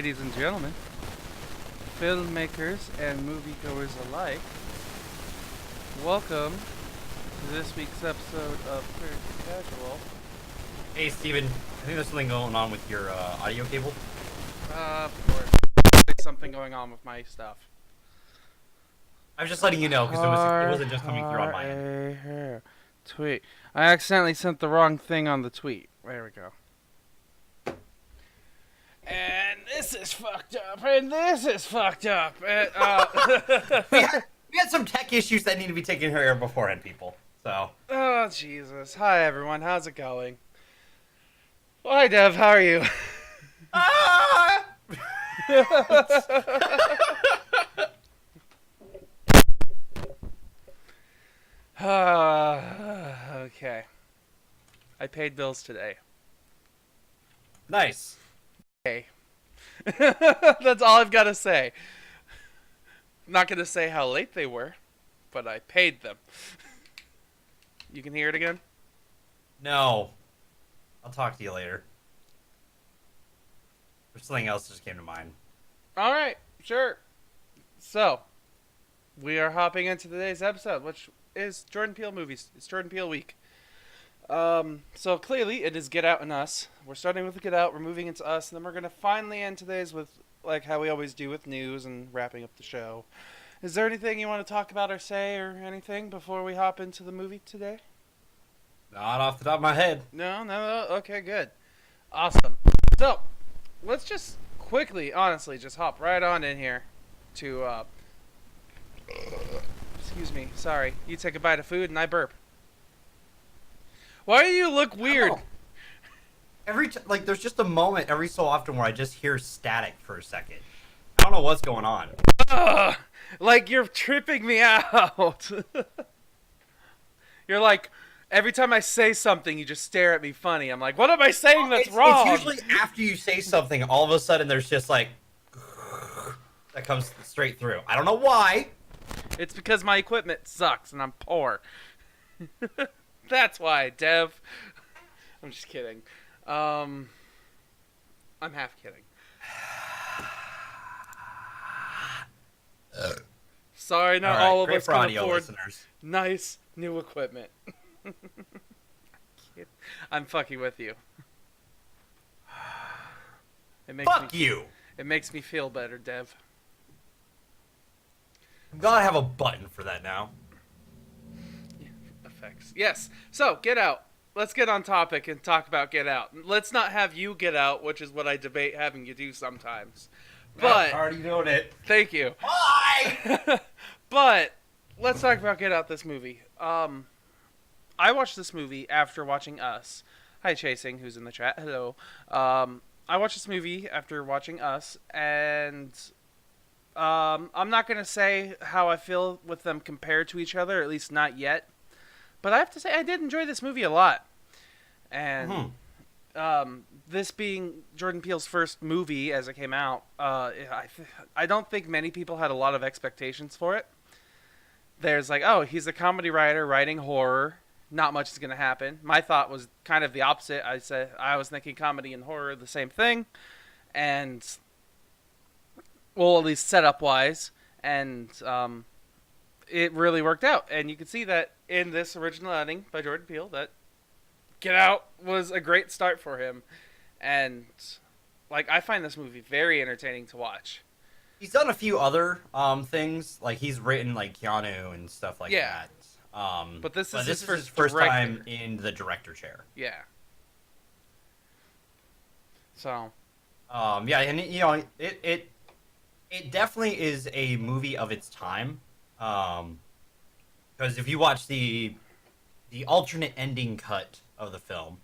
ladies and gentlemen, filmmakers and moviegoers alike, welcome to this week's episode of Pretty Casual. Hey, Steven, I think there's something going on with your audio cable. Of course. There's something going on with my stuff. I was just letting you know because it wasn't just coming through on my end. Tweet. I accidentally sent the wrong thing on the tweet. There we go. And this is fucked up. And this is fucked up. And, we had some tech issues that need to be taken care of beforehand, people. So. Oh, Jesus. Hi, everyone. How's it going? Well, hi, Dev. How are you? Ah! Okay. I paid bills today. Nice. Okay. That's all I've got to say. I'm not going to say how late they were, but I paid them. You can hear it again? No. I'll talk to you later. There's something else that just came to mind. All right, sure. So, we are hopping into today's episode, which is Jordan Peele movies. It's Jordan Peele week. So clearly it is Get Out and Us. We're starting with Get Out, we're moving into Us, and then we're going to finally end today's with, like how we always do with news and wrapping up the show. Is there anything you want to talk about or say or anything before we hop into the movie today? Not off the top of my head. No. Okay, good. Awesome. So, let's just quickly, honestly, just hop right on in here to, excuse me, sorry. You take a bite of food and I burp. Why do you look weird? There's just a moment every so often where I just hear static for a second. I don't know what's going on. Ugh, like you're tripping me out. You're like, every time I say something, you just stare at me funny. I'm like, what am I saying that's wrong? It's usually after you say something, all of a sudden there's just like that comes straight through. I don't know why. It's because my equipment sucks and I'm poor. That's why, Dev. I'm just kidding. I'm half kidding. Sorry, not all of us can afford nice new equipment. I'm fucking with you. Fuck you! It makes me feel better, Dev. I'm gonna have a button for that now. Effects. Yes. So, Get Out. Let's get on topic and talk about Get Out. Let's not have you get out, which is what I debate having you do sometimes. But I'm already doing it. Thank you. Why? But let's talk about Get Out, this movie. I watched this movie after watching Us. Hi, Chasing, who's in the chat. Hello. I watched this movie after watching Us, and I'm not going to say how I feel with them compared to each other, at least not yet. But I have to say, I did enjoy this movie a lot. And this being Jordan Peele's first movie as it came out, I don't think many people had a lot of expectations for it. There's like, oh, he's a comedy writer writing horror. Not much is going to happen. My thought was kind of the opposite. I was thinking comedy and horror the same thing. And, well, at least setup-wise. And it really worked out. And you can see that in this original outing by Jordan Peele, that Get Out was a great start for him. And, like, I find this movie very entertaining to watch. He's done a few other things. Like, he's written, like, Keanu and stuff like that. But this is his first director. time in the director chair. Yeah. So. Yeah, and, you know, it definitely is a movie of its time. Because if you watch the alternate ending cut of the film,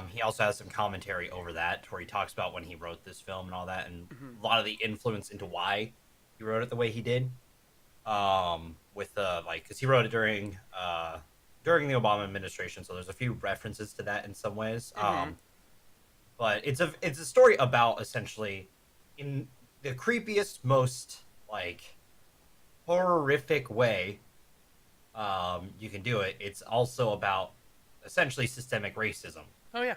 he also has some commentary over that where he talks about when he wrote this film and all that, and a lot of the influence into why he wrote it the way he did. With because he wrote it during the Obama administration, so there's a few references to that in some ways. But it's a story about, essentially, in the creepiest, most like horrific way you can do it. It's also about essentially systemic racism. Oh yeah.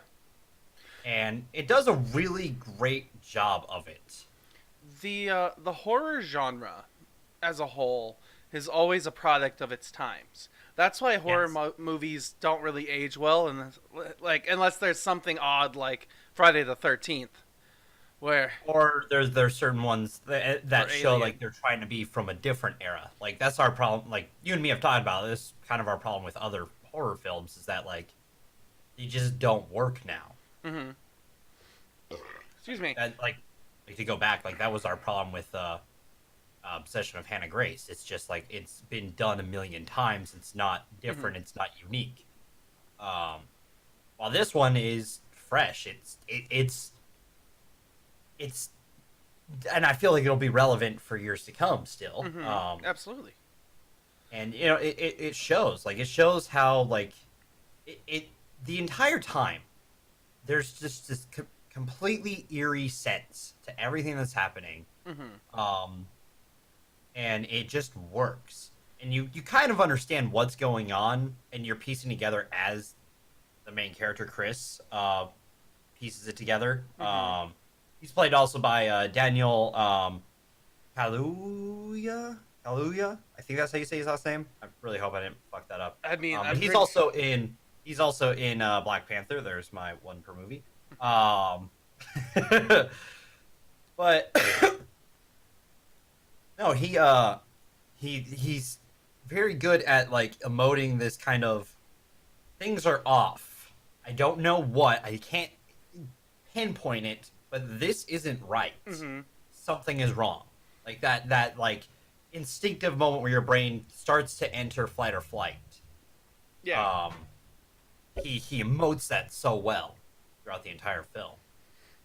and it does a really great job of it. The horror genre as a whole is always a product of its times. That's why horror Yes. movies don't really age well, and like unless there's something odd like Friday the 13th, where Or there's certain ones or that show Alien. like they're trying to be from a different era. Like that's our problem. Like you and me have talked about this. Kind of our problem with other horror films is that like they just don't work now. Mm-hmm. Excuse me. That like to go back, like that was our problem with Obsession of Hannah Grace. It's just like it's been done a million times. It's not Mm-hmm. different. It's not unique. Um, while this one is fresh, it's and I feel like it'll be relevant for years to come still. Mm-hmm. Absolutely. And you know it shows like it shows how like it the entire time there's just this completely eerie sense to everything that's happening. Mm-hmm. Um, and it just works. And you kind of understand what's going on, and you're piecing together as the main character Chris pieces it together. Mm-hmm. He's played also by Daniel Kaluuya. Kaluuya, I think that's how you say his last name. I really hope I didn't fuck that up. I mean, But I'm he's pretty. also in Black Panther. There's my one per movie. Um, but no, he's very good at like emoting this kind of things are off. I don't know what. I can't pinpoint it, but this isn't right. Mm-hmm. Something is wrong. Like that like instinctive moment where your brain starts to enter flight or flight. Yeah. Um he emotes that so well throughout the entire film.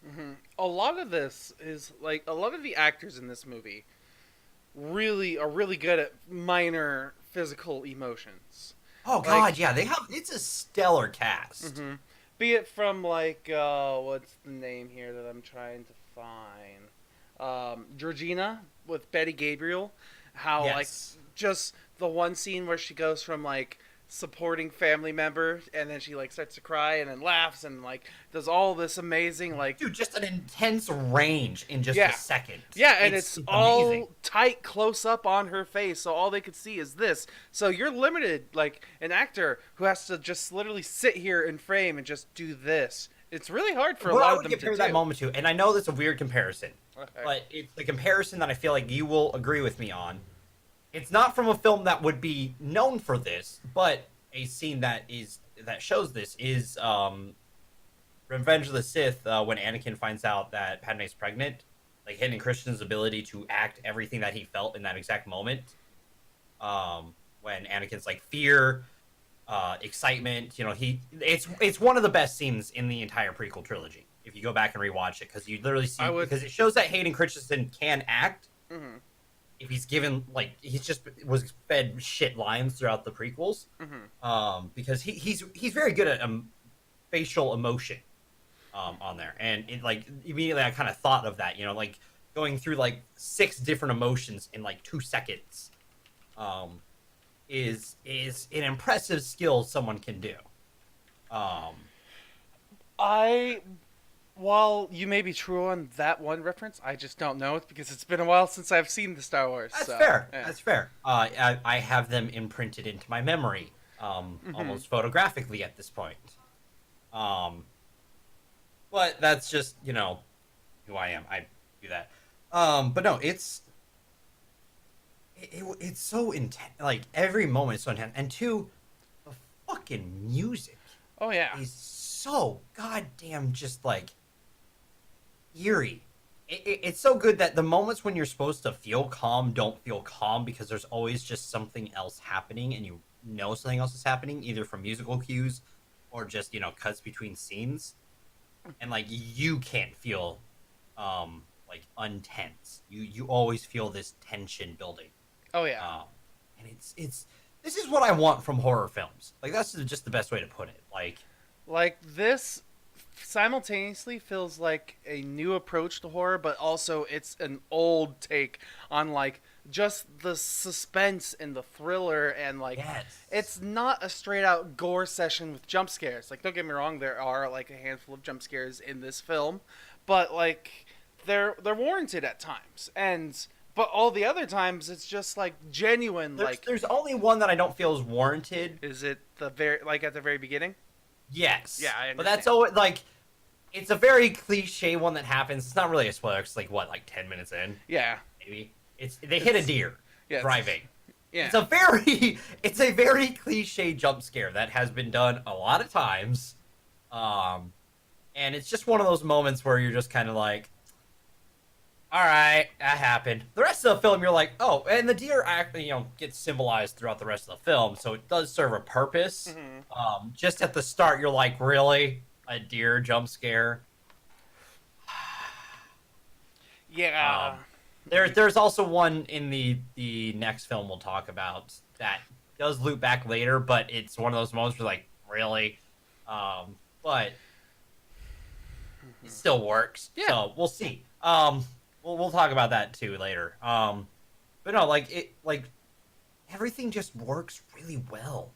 Mm-hmm. A lot of this is like a lot of the actors in this movie really are really good at minor physical emotions. Oh Like, god, yeah, they have it's a stellar cast. mm-hmm. Be it from like what's the name here that I'm trying to find? Georgina with Betty Gabriel. How like Yes. just the one scene where she goes from like supporting family member and then she like starts to cry and then laughs and like does all this amazing like Dude, just an intense range in just a yeah. second. Yeah, and it's It's amazing. all tight close up on her face, so all they could see is this. So you're limited, like an actor who has to just literally sit here in frame and just do this. It's really hard for a What lot I of would them to compare do. that moment to, and I know that's a weird comparison, Okay. but it's the comparison that I feel like you will agree with me on. It's not from a film that would be known for this, but a scene that shows this is Revenge of the Sith when Anakin finds out that Padme's pregnant, like Hayden Christensen's ability to act everything that he felt in that exact moment. When Anakin's like fear, excitement, you know, it's one of the best scenes in the entire prequel trilogy. If you go back and rewatch it, because you literally see I would. because it shows that Hayden Christensen can act Mm-hmm. if he's given like he's just was fed shit lines throughout the prequels. Mm-hmm. Because he's very good at facial emotion on there, and it like immediately I kind of thought of that, you know, like going through like 6 different emotions in like 2 seconds, um, is an impressive skill someone can do. Um, I, while you may be true on that one reference, I just don't know it because it's been a while since I've seen the Star Wars. that's So, fair. yeah. That's fair. I have them imprinted into my memory, almost photographically at this point. Um, but that's just you know who I am. I do that. But no, it's so intense. Like every moment is so intense, and two, the fucking music Oh yeah. is so goddamn just like eerie. It's so good that the moments when you're supposed to feel calm don't feel calm because there's always just something else happening, and you know something else is happening either from musical cues or just you know cuts between scenes, and like you can't feel like untense. You always feel this tension building. Oh yeah. And it's this is what I want from horror films. Like that's just the best way to put it. Like this simultaneously feels like a new approach to horror, but also it's an old take on like just the suspense and the thriller, and like Yes. it's not a straight out gore session with jump scares. Like, don't get me wrong, there are like a handful of jump scares in this film, but like they're warranted at times, and but all the other times it's just like genuine. There's only one that I don't feel is warranted. Is it the very like at the very beginning? Yes. Yeah, I but that's understand. always like it's a very cliche one that happens. It's not really a spoiler. It's like what, like 10 minutes in, Yeah, maybe. They hit a deer yeah, driving. yeah. It's a very cliche jump scare that has been done a lot of times. And it's just one of those moments where you're just kind of like, all right, that happened. The rest of the film, you're like, oh, and the deer actually, gets symbolized throughout the rest of the film, so it does serve a purpose. Just at the start, you're like, really, a deer jump scare? Yeah. There's also one in the next film we'll talk about that does loop back later, but it's one of those moments where like, really, but it still works. Yeah. So we'll see. We'll talk about that too later. But no, like everything just works really well.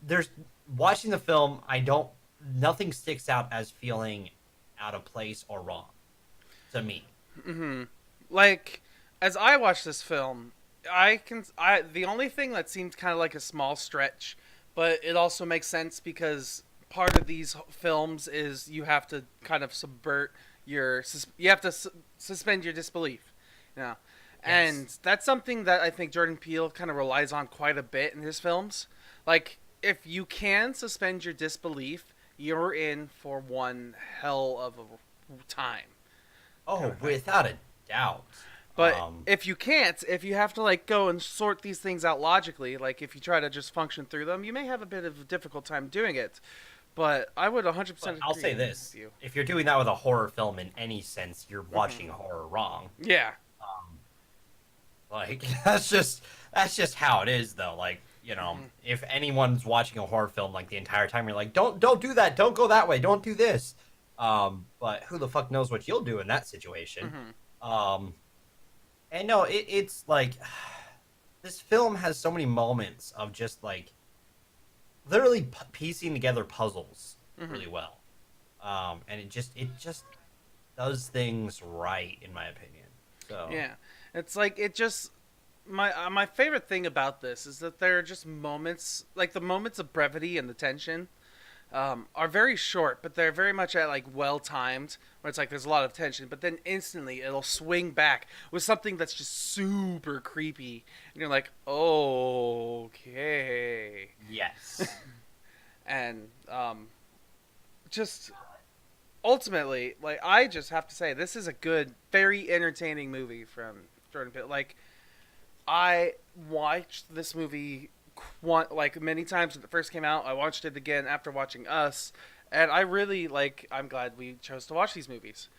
There's watching the film, nothing sticks out as feeling out of place or wrong to me. Like, as I watch this film, the only thing that seems kind of like a small stretch, but it also makes sense because part of these films is you have to kind of subvert you have to suspend your disbelief, you know. Yes. And that's something that I think Jordan Peele kind of relies on quite a bit in his films. Like, if you can suspend your disbelief, you're in for one hell of a time. Oh, without a doubt. But if you can't, if you have to like go and sort these things out logically, like if you try to just function through them, you may have a bit of a difficult time doing it. But I would 100% agree. I'll say this: with you. if you're doing that with a horror film in any sense, you're watching horror wrong. Yeah. Like that's just how it is, though. Like, if anyone's watching a horror film like the entire time, you're like, don't do that, don't go that way, don't do this. But who the fuck knows what you'll do in that situation? And no, it's like this film has so many moments of just like literally piecing together puzzles really well, and it just does things right, in my opinion. So Yeah. It's like it just my favorite thing about this is that there are just moments, like the moments of brevity and the tension are very short, but they're very much at like well timed, where it's like there's a lot of tension, but then instantly it'll swing back with something that's just super creepy, and you're like, okay. yes. And just ultimately, like, I just have to say this is a good, very entertaining movie from Jordan Peele. Like, I watched this movie like many times when it first came out. I watched it again after watching Us, and I really I'm glad we chose to watch these movies.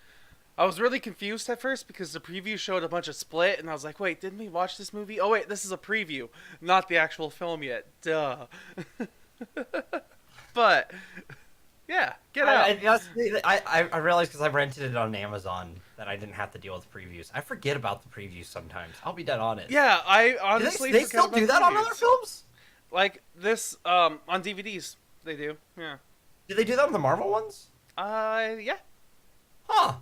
I was really confused at first because the preview showed a bunch of Split, and I was like, wait, didn't we watch this movie? Oh wait, this is a preview, not the actual film yet. Duh. But yeah, get out. I realized because I rented it on Amazon that I didn't have to deal with previews. I forget about the previews sometimes. I'll be dead honest. Yeah, I honestly they forget still about do the that on previews. other films? Like this on DVDs, they do. Yeah. Do they do that on the Marvel ones? Yeah. Huh.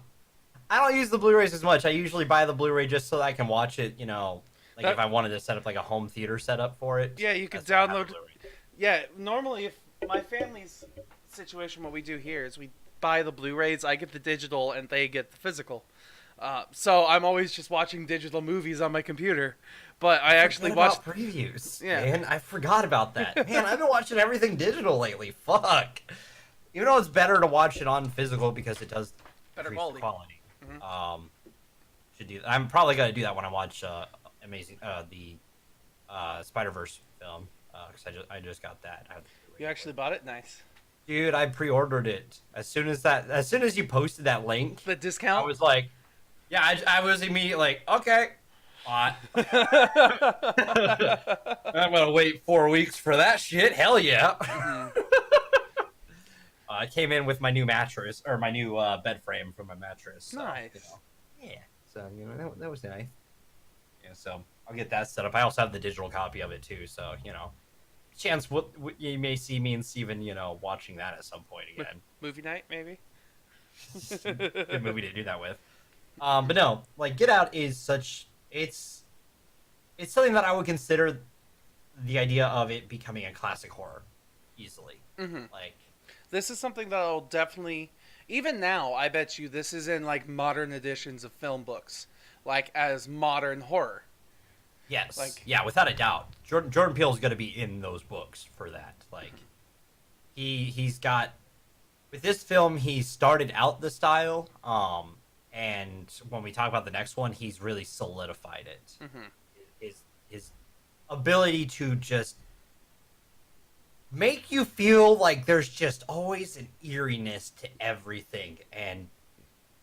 I don't use the Blu-rays as much. I usually buy the Blu-ray just so that I can watch it, like if I wanted to set up like a home theater setup for it. Yeah, you could That's why I have download. the Blu-ray. Yeah, normally if my family's situation, what we do here is we buy the Blu-rays, I get the digital, and they get the physical. So I'm always just watching digital movies on my computer. But I actually watched previews. Yeah. Man, I forgot about that. Man, I've been watching everything digital lately. Fuck. Even though it's better to watch it on physical because it does better increase the quality. quality. Should do. I'm probably gonna do that when I watch the Spider-Verse film because I just got that. You actually bought it? Nice. Dude, I pre-ordered it as soon as you posted that link. The discount? I was like, yeah, I was immediately like, okay. I'm gonna wait 4 weeks for that shit. Hell yeah! I came in with my new mattress or my new bed frame for my mattress. So, Nice. Yeah, so that was nice. Yeah, so I'll get that set up. I also have the digital copy of it too, so chance you may see me and Steven, watching that at some point again. Movie night, maybe. Good movie to do that with. But no, like Get Out is such it's something that I would consider the idea of it becoming a classic horror easily. Mm-hmm. Like This is something that'll definitely, even now, I bet you this is in like modern editions of film books, like as modern horror. yes, Like, yeah, without a doubt, Jordan Peele is going to be in those books for that. Like he's got with this film, he started out the style, and when we talk about the next one, he's really solidified it. mm-hmm. His ability to just make you feel like there's just always an eeriness to everything, and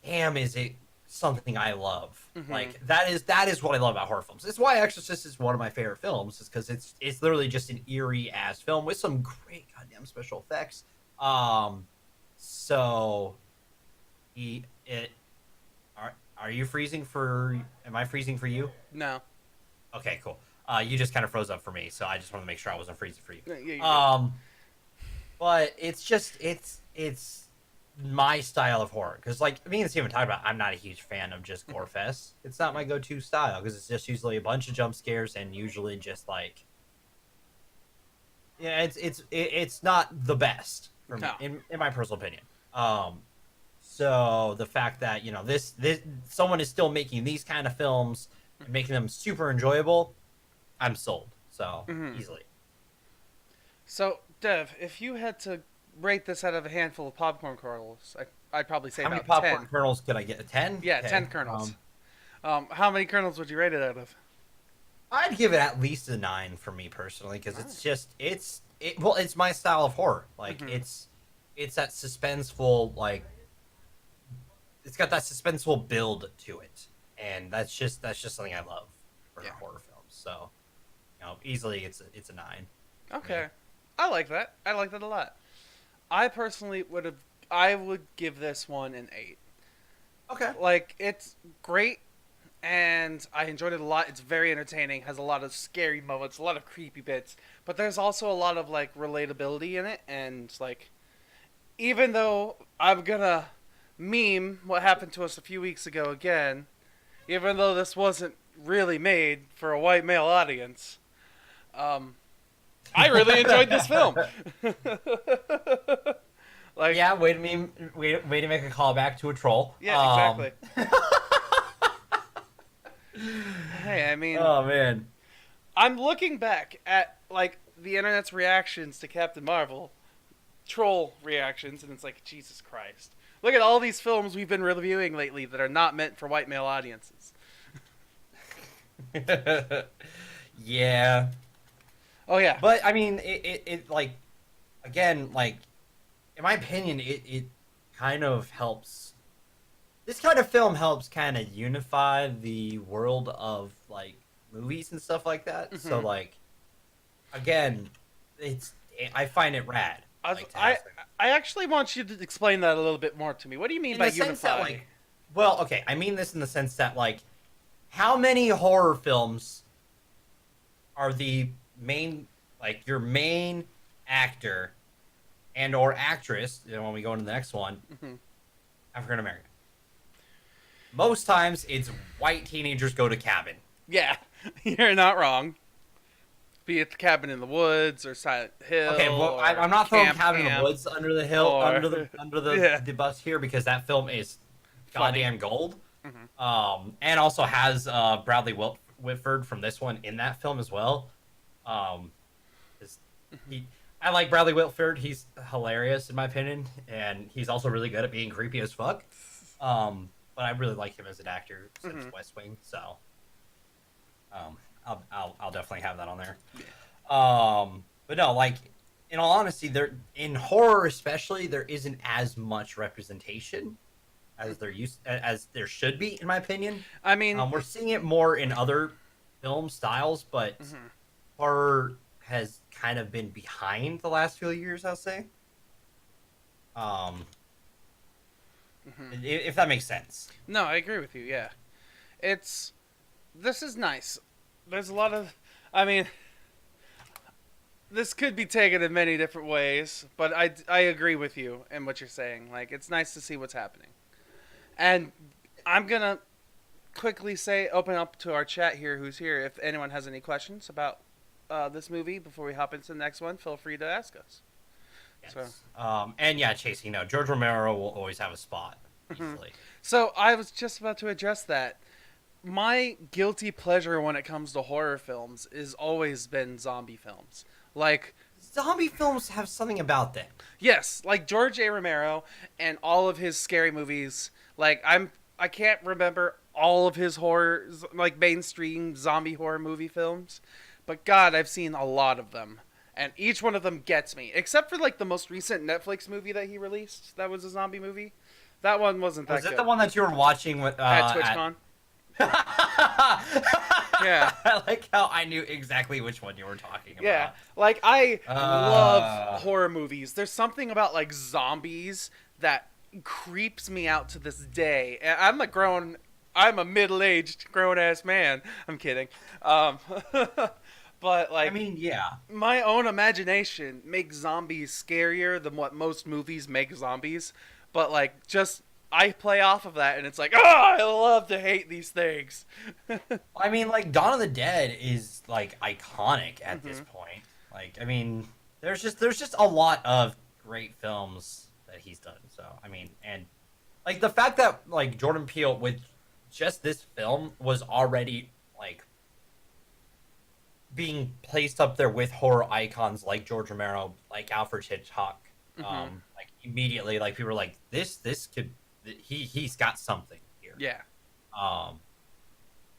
damn, is it something I love. Mm-hmm. Like that is what I love about horror films. It's why Exorcist is one of my favorite films, is because it's literally just an eerie ass film with some great goddamn special effects. So are you freezing for? Am I freezing for you? No. Okay, cool. You just kind of froze up for me, so I just want to make sure I wasn't freezing for you. Yeah, But it's just it's my style of horror, because like me and Steven talked about, I'm not a huge fan of just gore fest. It's not my go-to style, because it's just usually a bunch of jump scares and usually just like it's not the best for me, in my personal opinion. So the fact that this someone is still making these kind of films and making them super enjoyable, I'm sold. So easily. So Dev, if you had to rate this out of a handful of popcorn kernels, I'd probably say how many about popcorn 10. kernels could I get? 10? Yeah, Okay. 10 kernels. How many kernels would you rate it out of? I'd give it at least a 9 for me personally, because it's just it's my style of horror. Like it's that suspenseful, like it's got that suspenseful build to it, and that's just something I love for horror films. So easily it's a 9. Okay, I like that. I like that a lot. I personally I would give this one an 8. Okay. Like, it's great, and I enjoyed it a lot. It's very entertaining, has a lot of scary moments, a lot of creepy bits, but there's also a lot of, like, relatability in it, and, like, even though I'm gonna meme what happened to us a few weeks ago again, even though this wasn't really made for a white male audience, I really enjoyed this film. Like, yeah, way to make a callback to a troll. Yeah, exactly. Hey, I mean, oh man, I'm looking back at like the internet's reactions to Captain Marvel, troll reactions, and it's like, Jesus Christ! Look at all these films we've been reviewing lately that are not meant for white male audiences. yeah. Oh yeah, but I mean, it like, again, like, in my opinion, it kind of helps. This kind of film helps kind of unify the world of like movies and stuff like that. So like, again, I find it rad. I actually want you to explain that a little bit more to me. What do you mean by unify? Like, well, okay, I mean this in the sense that like, how many horror films are the main, like, your main actor and or actress, when we go into the next one, African American? Most times it's white teenagers go to cabin. Yeah, you're not wrong. Be it the Cabin in the Woods or Silent Hill. Okay, well, I'm not throwing Cabin in the Woods under the hill, under the bus here, because that film is goddamn gold. And also has Bradley Whitford from this one in that film as well. I like Bradley Whitford. He's hilarious in my opinion, and he's also really good at being creepy as fuck. But I really like him as an actor since West Wing, so I'll definitely have that on there. But no, like, in all honesty, in horror especially, there isn't as much representation as there should be, in my opinion. I mean, we're seeing it more in other film styles, but horror has kind of been behind the last few years, I'll say. If that makes sense. No, I agree with you. Yeah, it's this is nice. There's a lot of, I mean, this could be taken in many different ways, but I agree with you in what you're saying. Like, it's nice to see what's happening. And I'm going to quickly open up to our chat here who's here. If anyone has any questions about this movie before we hop into the next one, feel free to ask us. Yes. So, and yeah, Chase, George Romero will always have a spot. Easily. So I was just about to address that. My guilty pleasure when it comes to horror films is always been zombie films. Like, Zombie films have something about them. yes, like George A. Romero and all of his scary movies. Like, I can't remember all of his horror, like mainstream zombie horror movie films, but God, I've seen a lot of them, and each one of them gets me. Except for like the most recent Netflix movie that he released, that was a zombie movie. That one wasn't that good. Was it the one that you were watching with at TwitchCon? Yeah. I like how I knew exactly which one you were talking about. Yeah, like I love horror movies. There's something about like zombies that creeps me out to this day. And I'm a middle-aged grown-ass man. I'm kidding. But like, I mean, yeah. my own imagination makes zombies scarier than what most movies make zombies. But like, just I play off of that, and it's like, I love to hate these things. I mean, like, Dawn of the Dead is like iconic at this point. Like, I mean, there's just a lot of great films that he's done. So, I mean, and like the fact that like Jordan Peele with just this film was already like being placed up there with horror icons like George Romero, like Alfred Hitchcock. Like immediately, like people were like, this could. He's got something here. Yeah.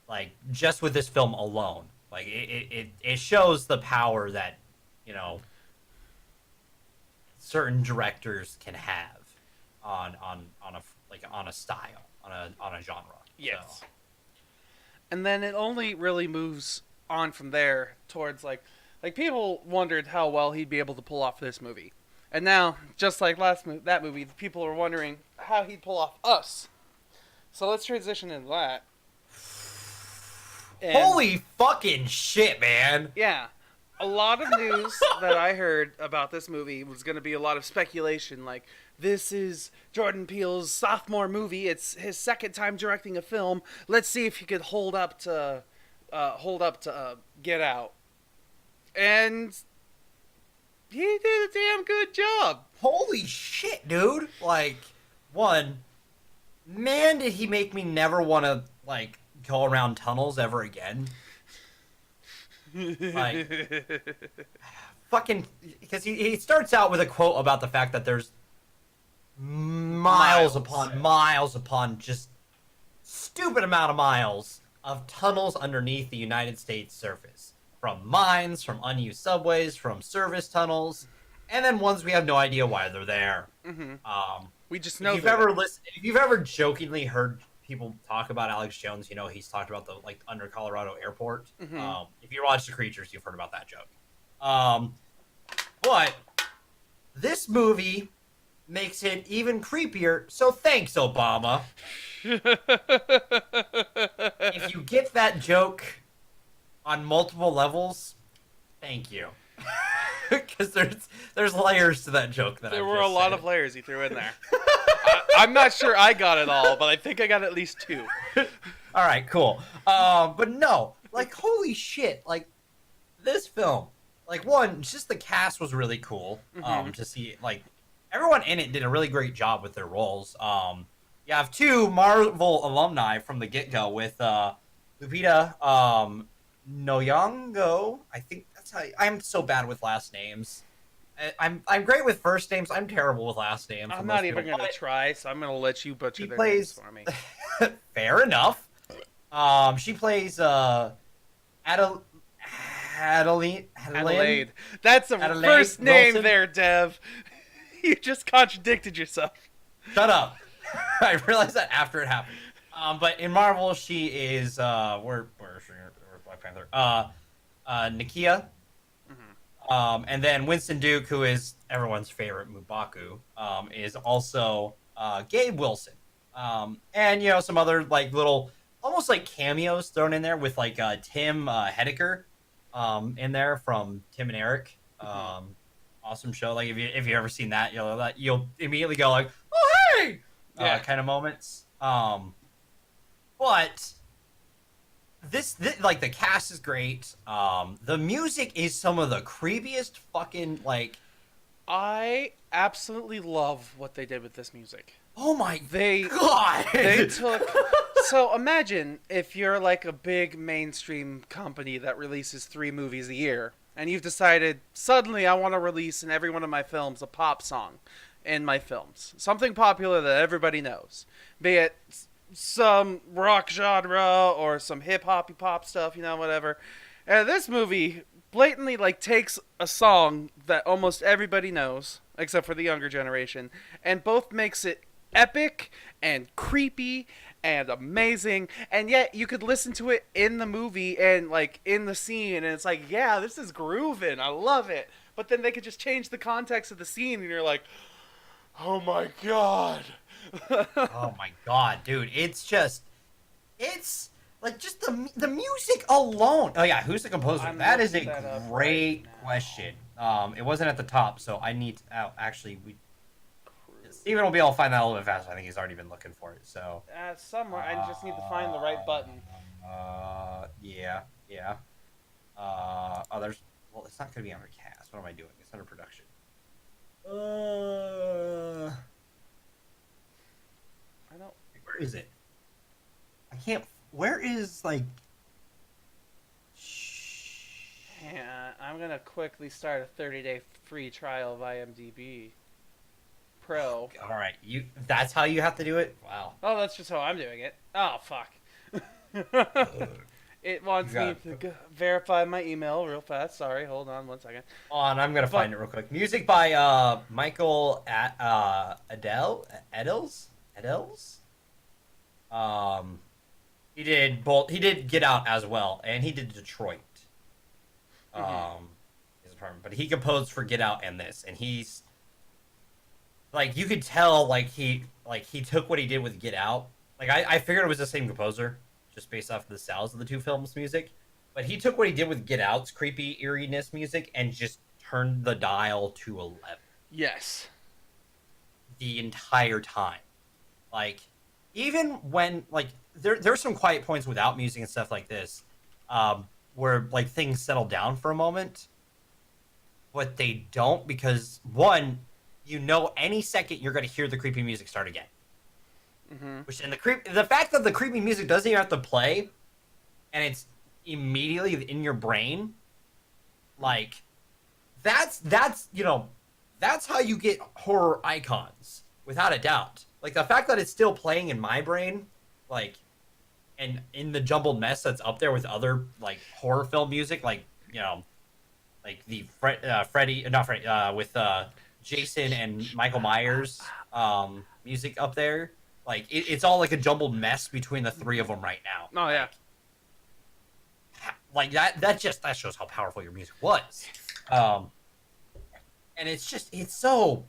Like just with this film alone, like it shows the power that certain directors can have on a style, on a genre. Yes. So. And then it only really moves on from there towards like people wondered how well he'd be able to pull off this movie. And now, just like that movie, people are wondering how he'd pull off Us. So let's transition into that. And, holy fucking shit, man! Yeah. A lot of news that I heard about this movie was going to be a lot of speculation. Like, this is Jordan Peele's sophomore movie. It's his second time directing a film. Let's see if he could hold up to Get Out. And he did a damn good job. Holy shit, dude! Like, man, did he make me never want to like go around tunnels ever again. Like, fucking, because he starts out with a quote about the fact that there's miles upon just stupid amount of miles of tunnels underneath the United States surface. From mines, from unused subways, from service tunnels, and then ones we have no idea why they're there. Mm-hmm. We just know. If you've ever jokingly heard people talk about Alex Jones, he's talked about the under Colorado airport. Mm-hmm. If you watch The Creatures, you've heard about that joke. But this movie makes it even creepier. So thanks, Obama. If you get that joke on multiple levels, thank you. Because there's layers to that joke that there were a lot of layers he threw in there. I'm not sure I got it all, but I think I got at least 2. All right, cool. But no, holy shit, this film, one, just the cast was really cool. To see, everyone in it did a really great job with their roles. You have 2 Marvel alumni from the get-go with Lupita Nyong'o. I think that's how I'm so bad with last names. I'm great with first names. I'm terrible with last names. I'm not even gonna try, so I'm gonna let you butcher their names for me. Fair enough. She plays Adelaide. That's a Adelaide first name Wilson? there, Dev. You just contradicted yourself. Shut up. I realized that after it happened. But in Marvel, she is where's Black Panther? Nakia. And then Winston Duke, who is everyone's favorite M'Baku, is also Gabe Wilson. And some other little almost like cameos thrown in there with like Tim Heidecker in there from Tim and Eric. Awesome show. Like if you ever seen that, you'll immediately go like, oh hey, Yeah. kind of moments. But this like the cast is great. The music is some of the creepiest fucking like. I absolutely love what they did with this music. Oh my They god! they took so imagine if you're like a big mainstream company that releases 3 movies a year and you've decided suddenly I want to release in every one of my films a pop song in my films. Something popular that everybody knows. Be it some rock genre or some hip hoppy pop stuff, whatever. And this movie blatantly like takes a song that almost everybody knows except for the younger generation and both makes it epic and creepy and amazing, and yet you could listen to it in the movie and like in the scene and it's like, yeah, this is grooving, I love it, but then they could just change the context of the scene and you're like, oh my god. Oh my god, dude! It's like just the music alone. Oh yeah, who's the composer? That is a great question. It wasn't at the top, so I need to, actually we. Steven will be able to find that a little bit faster. I think he's already been looking for it. So Somewhere I just need to find the right button. Yeah. Well, it's not gonna be under cast. What am I doing? It's under production. I don't. Where is it? I can't. Where is like? Yeah, I'm gonna quickly start a 30-day free trial of IMDb Pro. All right, That's how you have to do it. Wow. Oh, that's just how I'm doing it. Oh fuck. It wants me to verify my email real fast. Sorry, hold on 1 second. I'm gonna find it real quick. Music by Michael Eddels. He did both. He did Get Out as well, and he did Detroit. His apartment, but he composed for Get Out and this, and he's like, you could tell he took what he did with Get Out. Like I figured it was the same composer, just based off the styles of the two films' music, but he took what he did with Get Out's creepy eeriness music and just turned the dial to 11. Yes. The entire time, like even when like there's some quiet points without music and stuff like this, where like things settle down for a moment, but they don't, because one, any second you're going to hear the creepy music start again. Which, and the fact that the creepy music doesn't even have to play, and it's immediately in your brain, like that's how you get horror icons, without a doubt. Like the fact that it's still playing in my brain, like, and in the jumbled mess that's up there with other like horror film music, like like the with Jason and Michael Myers music up there. Like it's all like a jumbled mess between the three of them right now. Oh yeah. Like that shows how powerful your music was. And it's so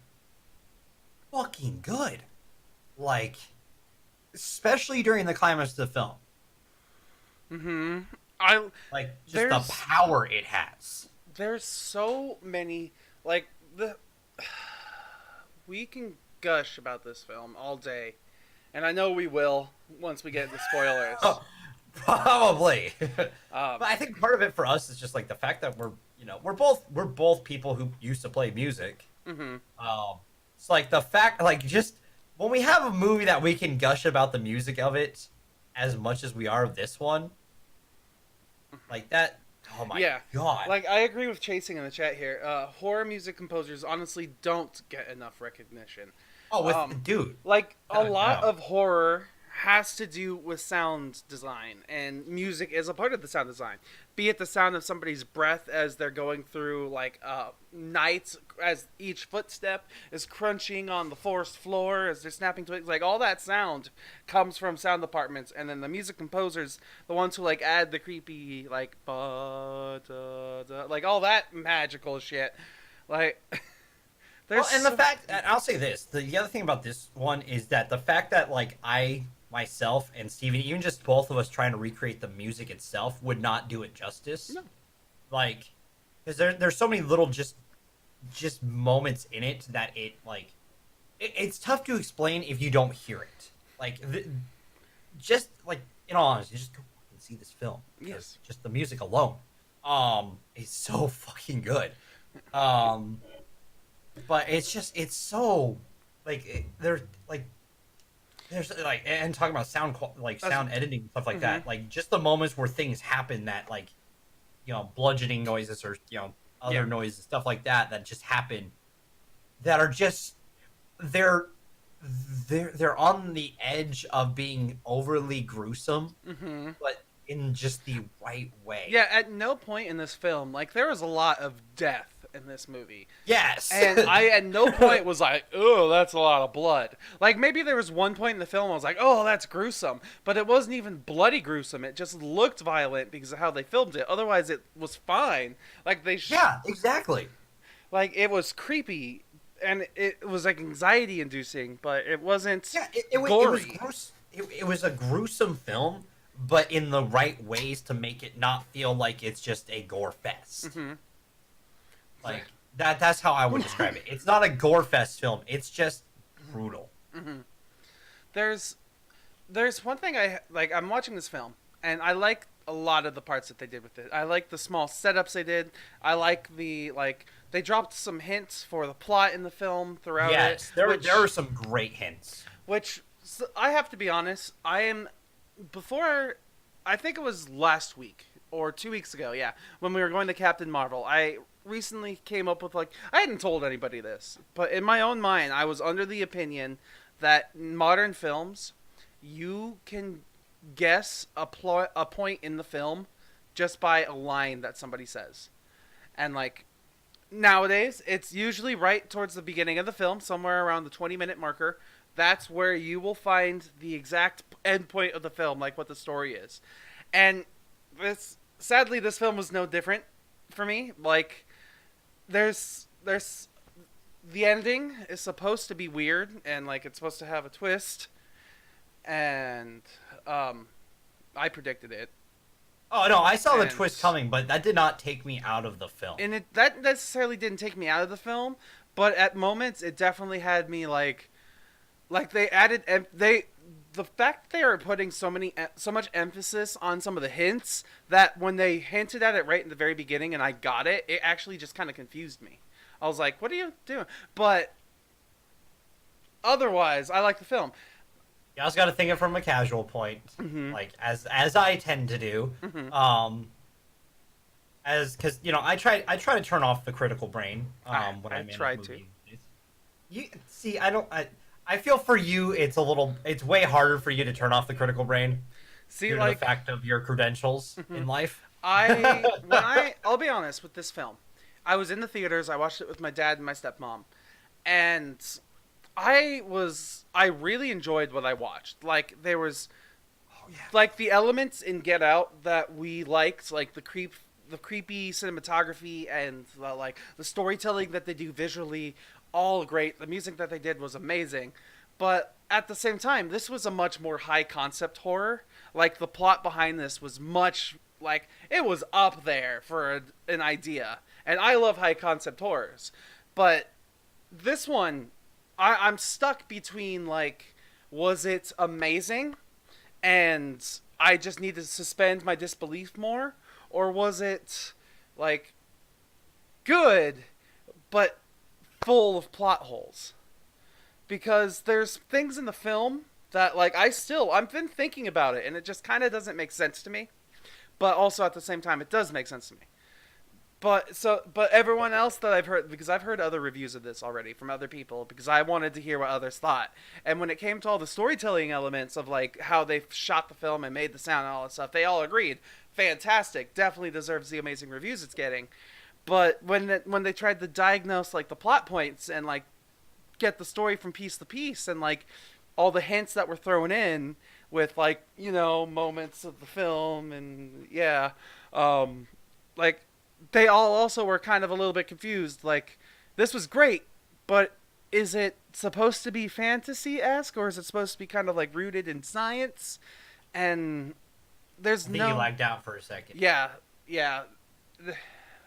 fucking good. Like, especially during the climax of the film. I like just the power it has. There's so many, like, we can gush about this film all day, and I know we will once we get into spoilers. Probably. But I think part of it for us is just like the fact that we're both people who used to play music. It's like the fact, like, just when we have a movie that we can gush about the music of it as much as we are of this one, like that. Oh my god. Like, I agree with Chasing in the chat here. Horror music composers honestly don't get enough recognition. Oh, dude. Like, a lot of horror has to do with sound design, and music is a part of the sound design. Be it the sound of somebody's breath as they're going through, like, night, as each footstep is crunching on the forest floor, as they're snapping twigs. Like, all that sound comes from sound departments, and then the music composers, the ones who, like, add the creepy, like, like, all that magical shit. Like, and the fact, and I'll say this, the other thing about this one is that the fact that, like, I myself and Steven, even just both of us trying to recreate the music itself, would not do it justice. No. Like, because there's so many little just moments in it that it like it's tough to explain if you don't hear it. Like, just like in all honesty, just go and see this film. Yes. Just the music alone, is so fucking good. But it's so like there's like, and talking about sound editing and stuff like that, like just the moments where things happen that like, bludgeoning noises or other noises, stuff like that just happen, that are just they're on the edge of being overly gruesome, but in just the right way. Yeah, at no point in this film, like, there was a lot of death in this movie. Yes. And I at no point was like, oh, that's a lot of blood. Like, maybe there was one point in the film I was like, oh, that's gruesome. But it wasn't even bloody gruesome. It just looked violent because of how they filmed it. Otherwise, it was fine. Like, yeah, exactly. Like, it was creepy. And it was, like, anxiety-inducing, but it wasn't gory. It was a gruesome film, but in the right ways to make it not feel like it's just a gore fest. Like, that's how I would describe it. It's not a gore fest film. It's just brutal. There's one thing I'm watching this film, and I like a lot of the parts that they did with it. I like the small setups they did. I like they dropped some hints for the plot in the film throughout it. Yes, there are some great hints. Which, I have to be honest, I think it was last week or 2 weeks ago, when we were going to Captain Marvel, I recently came up with, I hadn't told anybody this, but in my own mind, I was under the opinion that in modern films, you can guess a point in the film just by a line that somebody says. And, nowadays, it's usually right towards the beginning of the film, somewhere around the 20-minute marker. That's where you will find the exact end point of the film, like what the story is. And sadly, this film was no different for me. There's the ending is supposed to be weird, and it's supposed to have a twist, and I predicted it. Oh no, I saw the twist coming, but that did not take me out of the film. And that necessarily didn't take me out of the film, but at moments it definitely had me they added the fact they are putting so much emphasis on some of the hints, that when they hinted at it right in the very beginning and I got it, it actually just kind of confused me. I was like, what are you doing? But otherwise, I like the film. You also got to think it from a casual point, as I tend to do. Because I try to turn off the critical brain when I'm in a movie. You see, I feel for you, it's way harder for you to turn off the critical brain. See, due to the fact of your credentials in life. I'll be honest with this film. I was in the theaters. I watched it with my dad and my stepmom, and I really enjoyed what I watched. There was, the elements in Get Out that we liked, the creepy cinematography and the storytelling that they do visually, all great. The music that they did was amazing, but at the same time, this was a much more high concept horror. The plot behind this was much it was up there for an idea, and I love high concept horrors, but this one, I'm stuck between was it amazing and I just need to suspend my disbelief more, or was it good but full of plot holes? Because there's things in the film that I've been thinking about it, and it just kind of doesn't make sense to me, but also at the same time it does make sense to me. But everyone else that I've heard, because I've heard other reviews of this already from other people, because I wanted to hear what others thought. And when it came to all the storytelling elements of how they shot the film and made the sound and all that stuff, they all agreed, fantastic, definitely deserves the amazing reviews it's getting. But when they tried to diagnose the plot points and get the story from piece to piece, and all the hints that were thrown in with moments of the film, and they all also were kind of a little bit confused. This was great, but is it supposed to be fantasy-esque, or is it supposed to be kind of like rooted in science? And there's I think you no, lagged out for a second. yeah, yeah.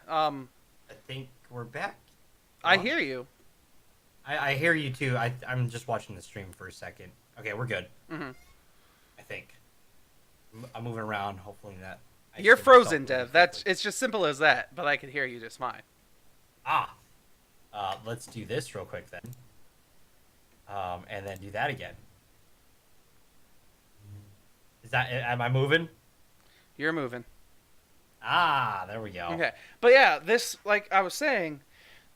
Um, I think we're back. I Hold on. hear you. I hear you too. I'm just watching the stream for a second. Okay, we're good. Hmm. I think. I'm moving around. Hopefully that. I You're see myself frozen, really Dev. That's quickly. it's just simple as that. But I can hear you just fine. Ah. Let's do this real quick then. And then do that again. Is that? Am I moving? You're moving. Ah, there we go. Okay, but yeah, this like I was saying,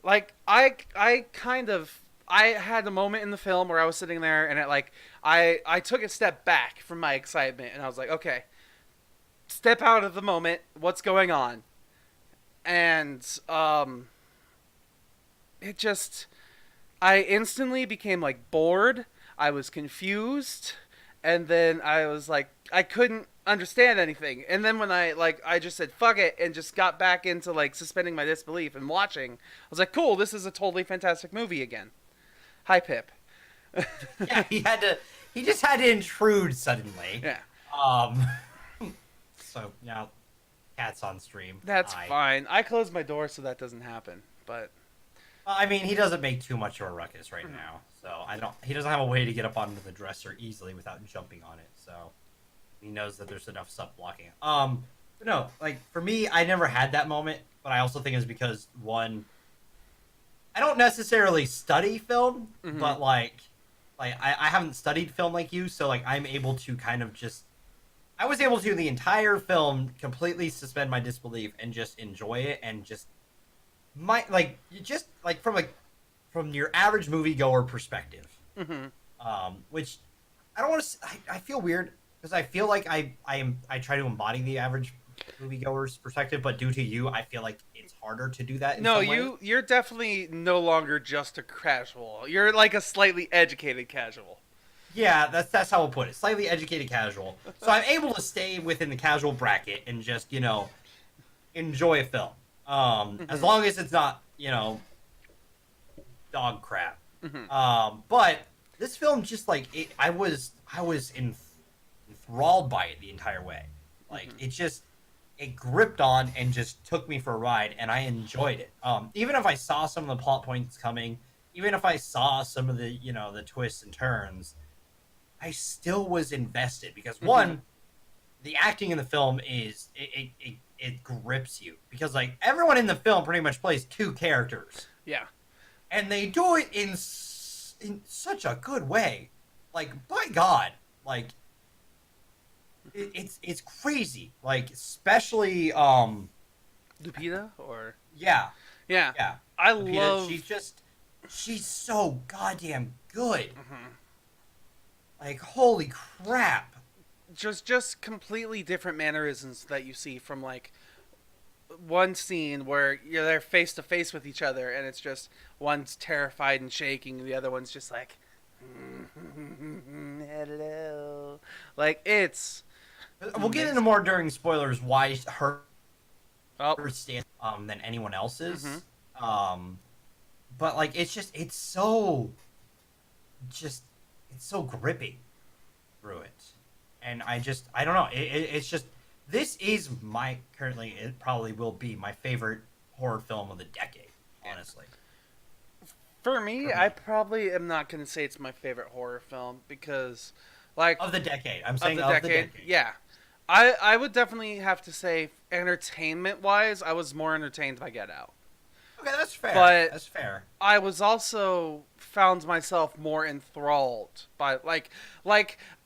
like I kind of I had a moment in the film where I was sitting there and it like I took a step back from my excitement and I was like, okay, step out of the moment. What's going on? And it just I instantly became like bored. I was confused, and then I was like, I couldn't understand anything. And then when I just said fuck it and just got back into like suspending my disbelief and watching, I was like, cool, this is a totally fantastic movie again. Hi, Pip. Yeah, he had to. He just had to intrude suddenly. Yeah, Um. So now, cat's on stream. that's Hi. fine. I closed my door so that doesn't happen. But I mean, he doesn't make too much of a ruckus right now, so I don't. He doesn't have a way to get up onto the dresser easily without jumping on it. So he knows that there's enough stuff blocking it. But no, like for me, I never had that moment, but I also think it's because one, I don't necessarily study film, but like I haven't studied film like you, so like I'm able to kind of just. I was able to the entire film completely suspend my disbelief and just enjoy it and just my like you just like from your average moviegoer perspective, which I don't want to. I feel weird because I feel like I try to embody the average moviegoer's perspective, but due to you, I feel like it's harder to do that. In no, some ways. you're definitely no longer just a casual. You're like a slightly educated casual. Yeah, that's how I'll put it. Slightly educated casual. So I'm able to stay within the casual bracket and just enjoy a film. As long as it's not dog crap. But this film just like I was enthralled by it the entire way. Like it gripped on and just took me for a ride, and I enjoyed it. Even if I saw some of the plot points coming, even if I saw some of the the twists and turns, I still was invested because one, the acting in the film is it grips you because like everyone in the film pretty much plays two characters. Yeah. And they do it in such a good way. Like by God, like it's crazy. Like especially Lupita or yeah yeah. yeah. I Lupita, love she's so goddamn good. Like holy crap. just completely different mannerisms that you see from like one scene where you're there face to face with each other and it's just one's terrified and shaking and the other one's just like hello, like it's We'll get into more during spoilers why her oh stance than anyone else's. But like it's so gripping through it. And I don't know. It's just this is my currently it probably will be my favorite horror film of the decade, honestly. for me. I probably am not going to say it's my favorite horror film because like Of the decade. I'm of saying the of decade, the decade. yeah. I would definitely have to say entertainment wise I was more entertained by Get Out. Okay, that's fair. But That's fair. I was also found myself more enthralled by like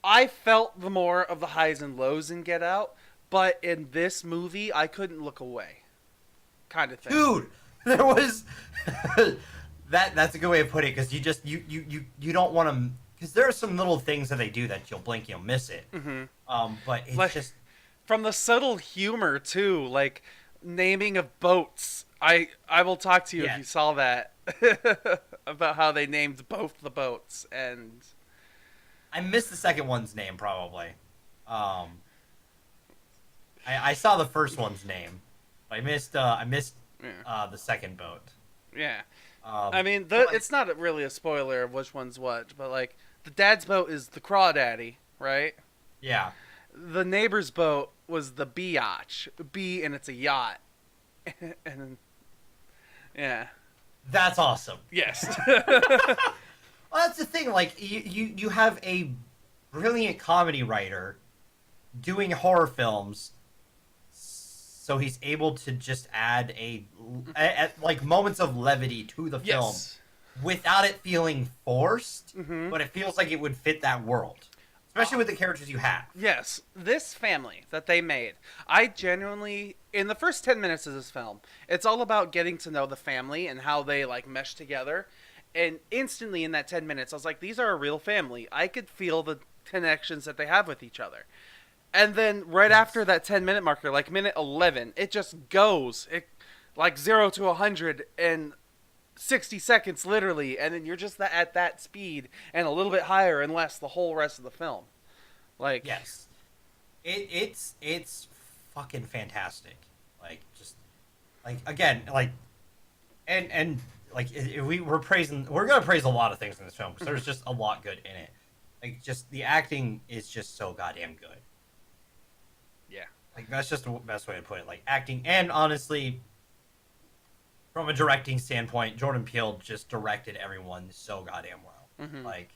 I felt the more of the highs and lows in Get Out, but in this movie I couldn't look away, kind of thing. Dude, there was that's a good way of putting it because you don't want to because there are some little things that they do that you'll blink you'll miss it. But it's Like, just from the subtle humor too, like naming of boats. I will talk to you if you saw that about how they named both the boats and I missed the second one's name probably. I saw the first one's name. I missed yeah. the second boat. Yeah. I mean, but it's not really a spoiler of which one's what, but like the dad's boat is the crawdaddy, right? yeah, The neighbor's boat was the biatch, and it's a yacht, and yeah, that's awesome. yes, Well, that's the thing. Like you have a brilliant comedy writer doing horror films, so he's able to just add like moments of levity to the film yes. without it feeling forced, Mm-hmm. but it feels like it would fit that world, especially with the characters you have. Yes, this family that they made, I genuinely, in the first 10 minutes of this film, it's all about getting to know the family and how they like mesh together. And instantly in that 10 minutes, I was like, these are a real family. I could feel the connections that they have with each other. And then right after that 10-minute marker, like minute 11, it just goes. It like 0 to 100 in 60 seconds literally, and then you're just at that speed and a little bit higher and less the whole rest of the film. Like Yes, it's fucking fantastic. Like just like again like and like we're gonna praise a lot of things in this film because there's just a lot good in it. Like just the acting is just so goddamn good. yeah. Like that's just the best way to put it. Like acting and honestly, from a directing standpoint, Jordan Peele just directed everyone so goddamn well. Mm-hmm. Like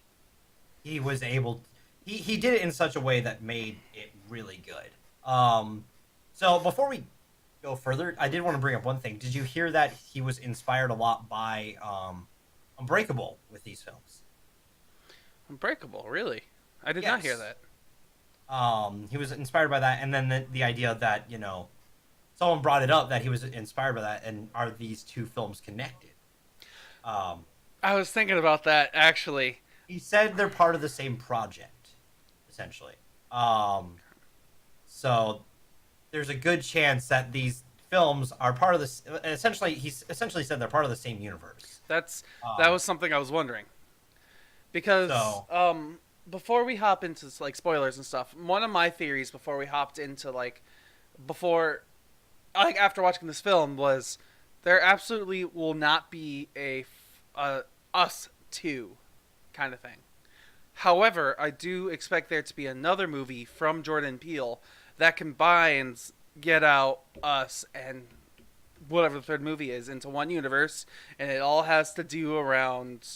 he was able, he did it in such a way that made it really good. So before we go further, I did want to bring up one thing. Did you hear that he was inspired a lot by Unbreakable with these films? Unbreakable, really? I did not hear Yes. that. He was inspired by that, and then the idea that someone brought it up that he was inspired by that, and are these two films connected? Um, I was thinking about that actually. he said they're part of the same project, essentially. So there's a good chance that these films are part of this. He's essentially said they're part of the same universe. That Um, was something I was wondering. Because So- before we hop into like spoilers and stuff, one of my theories before we hopped into before after watching this film was there absolutely will not be a Us 2 kind of thing. However, I do expect there to be another movie from Jordan Peele that combines Get Out, Us, and whatever the third movie is into one universe, and it all has to do around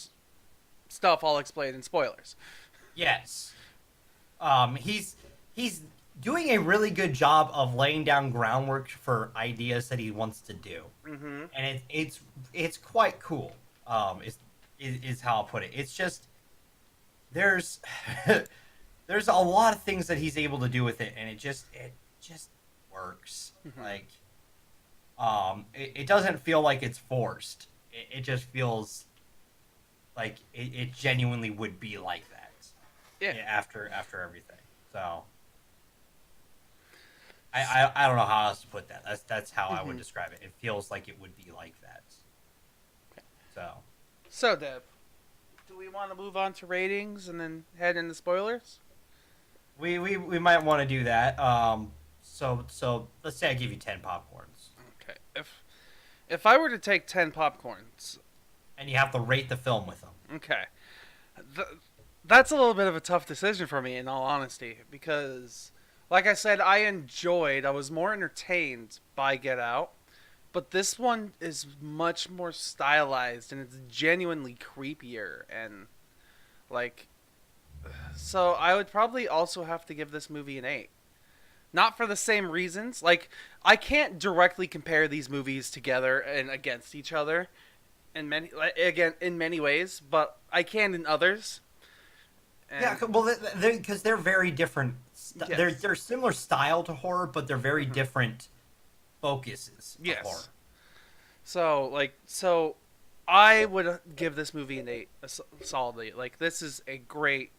stuff I'll explain in spoilers. Yes. He's doing a really good job of laying down groundwork for ideas that he wants to do, Mm-hmm. and it's quite cool. Is how I'll put it. It's just there's there's a lot of things that he's able to do with it, and it just works. Mhm. Like it doesn't feel like it's forced. It just feels like it genuinely would be like that. Yeah. After everything. So I don't know how else to put that. That's how I would Mhm. describe it. It feels like it would be like that. So So, Deb, do we want to move on to ratings and then head into spoilers? we might want to do that. So let's say I give you 10 popcorns, Okay. If I were to take 10 popcorns, and you have to rate the film with them. okay. That's a little bit of a tough decision for me, in all honesty, because, like I said, I was more entertained by Get Out, but this one is much more stylized, and it's genuinely creepier, and, like, so I would probably also have to give this movie an 8. Not for the same reasons. Like, I can't directly compare these movies together and against each other in many ways, but I can in others. And Yeah, well, because they're very different. Yes. They're similar style to horror, but they're very different focuses of yes. horror. So I would give this movie an 8 solidly. Like, this is a great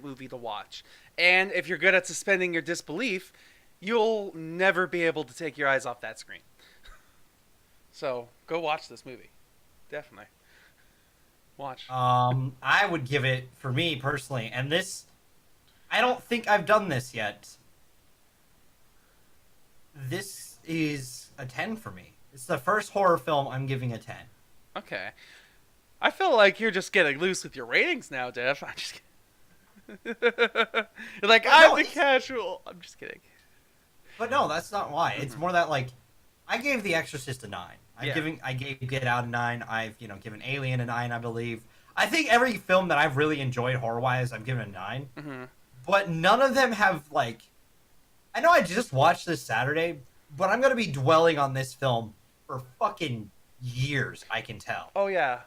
movie to watch. And if you're good at suspending your disbelief, you'll never be able to take your eyes off that screen. So, go watch this movie. Definitely. Watch. I would give it, for me personally, and this, I don't think I've done this yet. This is a 10 for me. It's the first horror film I'm giving a 10. Okay. I feel like you're just getting loose with your ratings now, Dev. I'm just kidding. You're like, But I'm the casual. I'm just kidding. But no, that's not why. It's more that like I gave The Exorcist a 9. Yeah. I gave Get Out a 9. I've given Alien a 9, I believe. I think every film that I've really enjoyed horror wise, I've given a 9. Mm-hmm. But none of them have like. I know I just watched this Saturday, but I'm gonna be dwelling on this film for fucking years. I can tell. Oh yeah,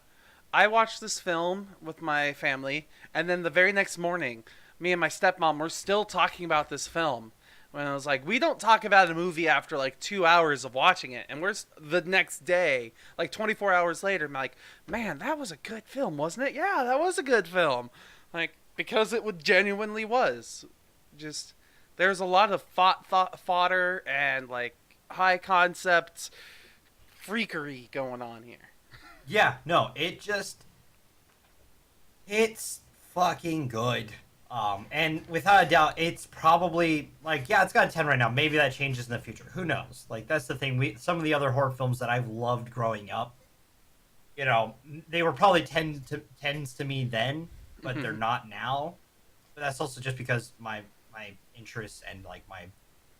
I watched this film with my family, and then the very next morning, me and my stepmom were still talking about this film. When I was like, we don't talk about a movie after like 2 hours of watching it, and the next day, like 24 hours later, I'm like, man, that was a good film, wasn't it? Yeah, that was a good film. Like, because it would genuinely was. Just there's a lot of fodder and like high concept freakery going on here. Yeah, no, it's fucking good. And without a doubt, it's probably like, yeah, it's got a 10 right now. Maybe that changes in the future. Who knows? Like, that's the thing. Some of the other horror films that I've loved growing up, they were probably tens to me then, but they're not now. But that's also just because my interests and like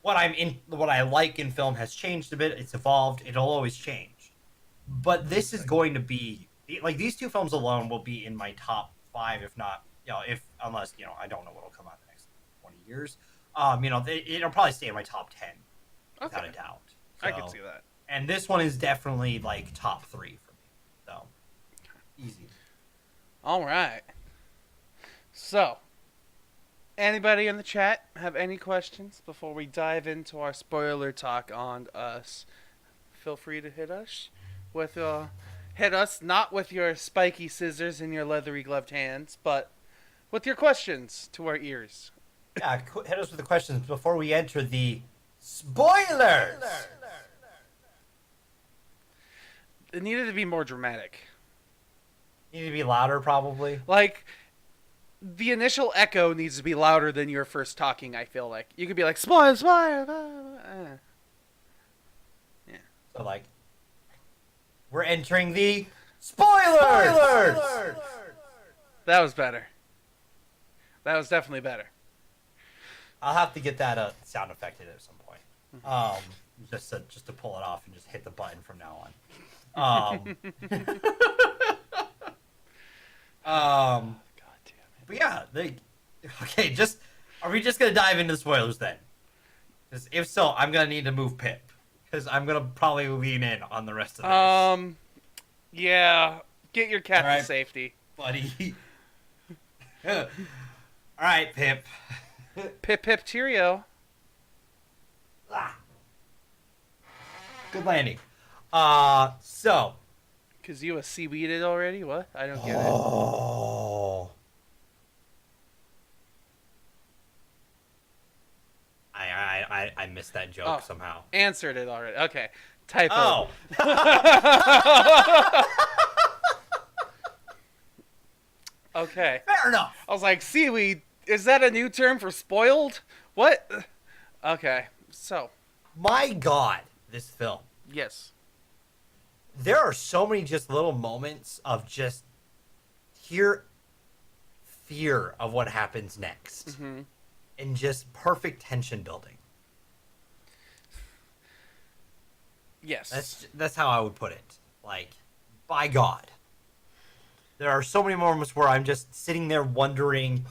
what I like in film has changed a bit. It's evolved. It'll always change. But this is going to be like, these two films alone will be in my top 5, if not, unless I don't know what'll come out in the next 20 years. It'll probably stay in my top 10 without a doubt. So, I can see that. And this one is definitely like top 3 for me. So easy. All right. So, anybody in the chat have any questions before we dive into our spoiler talk on Us? Feel free to hit us not with your spiky scissors in your leathery gloved hands, but with your questions to our ears. Yeah, hit us with the questions before we enter the spoilers. It needed to be more dramatic. Need to be louder, probably. Like, the initial echo needs to be louder than your first talking, I feel like. You could be like, spoiler, spoiler. Yeah. So, like, we're entering the spoilers! That was better. That was definitely better. I'll have to get that sound effect in at some point. Just to pull it off and just hit the button from now on. God damn it. But yeah, okay, are we just gonna dive into the spoilers then? Because if so, I'm gonna need to move Pip. Because I'm gonna probably lean in on the rest of this. Yeah. Get your cat to Alright. safety. Buddy. Alright, Pip. Pip pip cheerio. Good landing. So. Cause you a seaweeded already? What? I don't get it. Oh. I missed that joke somehow. Answered it already. Okay. Typo. Oh. Okay. Fair enough. I was like, seaweed, is that a new term for spoiled? What? Okay. So. My God, this film. Yes. There are so many just little moments of just pure fear of what happens next. Mm-hmm. And just perfect tension building. Yes. That's how I would put it. Like, by God. There are so many moments where I'm just sitting there wondering.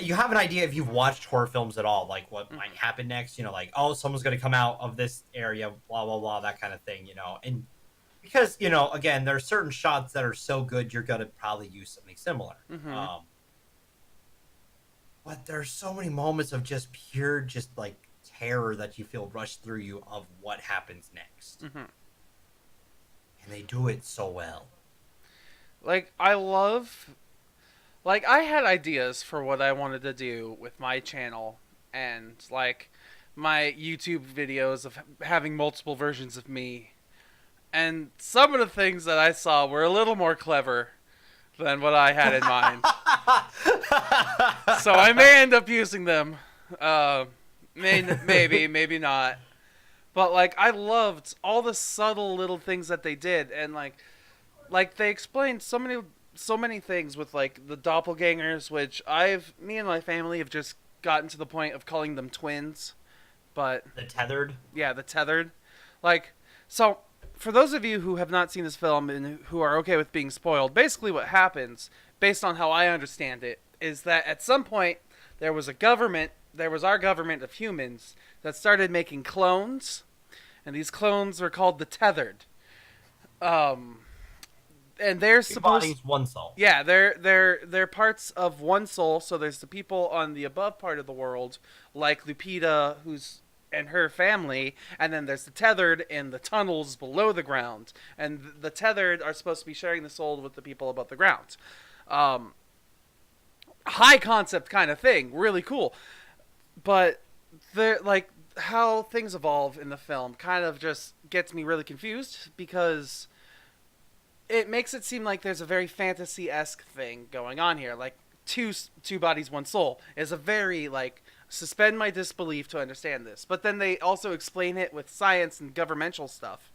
You have an idea if you've watched horror films at all, like what might happen next. Like, oh, someone's going to come out of this area, blah, blah, blah, that kind of thing, And because, again, there are certain shots that are so good, you're going to probably use something similar. Mm-hmm. But there's so many moments of just pure, just like terror that you feel rushed through you of what happens next. Mm-hmm. And they do it so well. Like, I had ideas for what I wanted to do with my channel and, like, my YouTube videos of having multiple versions of me. And some of the things that I saw were a little more clever than what I had in mind. So I may end up using them. Maybe not. But, like, I loved all the subtle little things that they did. And, like, like they explained so many things with like the doppelgangers, which me and my family have just gotten to the point of calling them twins. But The tethered. yeah, the tethered. Like, so for those of you who have not seen this film and who are okay with being spoiled, basically what happens, based on how I understand it, is that at some point there was our government of humans that started making clones, and these clones were called the tethered. And they're supposed Bodies, one soul. yeah, they're parts of one soul. So there's the people on the above part of the world, like Lupita, who's and her family, and then there's the tethered in the tunnels below the ground, and the tethered are supposed to be sharing the soul with the people above the ground. High concept kind of thing, really cool, but the like how things evolve in the film kind of just gets me really confused because it makes it seem like there's a very fantasy-esque thing going on here. Like two bodies, one soul is a very like suspend my disbelief to understand this. But then they also explain it with science and governmental stuff.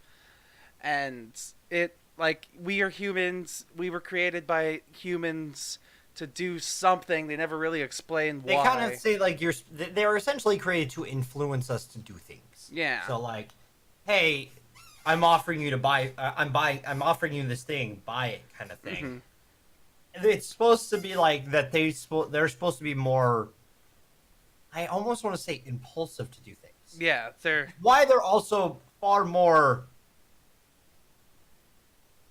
And it like we are humans, we were created by humans to do something. They never really explain why. They kind of say like they were essentially created to influence us to do things. Yeah. So like, hey, I'm offering you to buy. I'm offering you this thing. Buy it, kind of thing. Mm-hmm. And it's supposed to be like that. They're supposed to be more. I almost want to say impulsive to do things. Yeah, they're Why they're also far more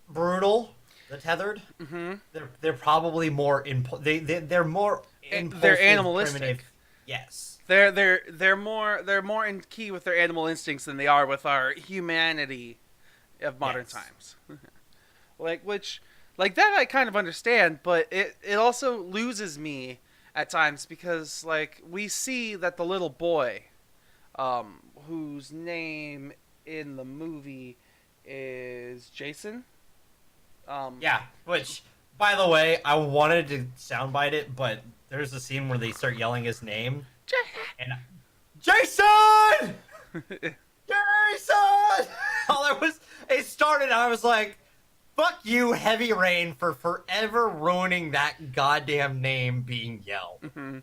brutal. The tethered. Mm-hmm. They're probably more they're more impulsive, they're animalistic. Primitive. Yes. They're more in key with their animal instincts than they are with our humanity of modern times. Like that I kind of understand, but it also loses me at times because like we see that the little boy, whose name in the movie is Jason. Yeah, which by the way, I wanted to soundbite it, but there's a scene where they start yelling his name. And Jason! Jason! It started, and I was like, fuck you, Heavy Rain, for forever ruining that goddamn name being yelled. Mm-hmm.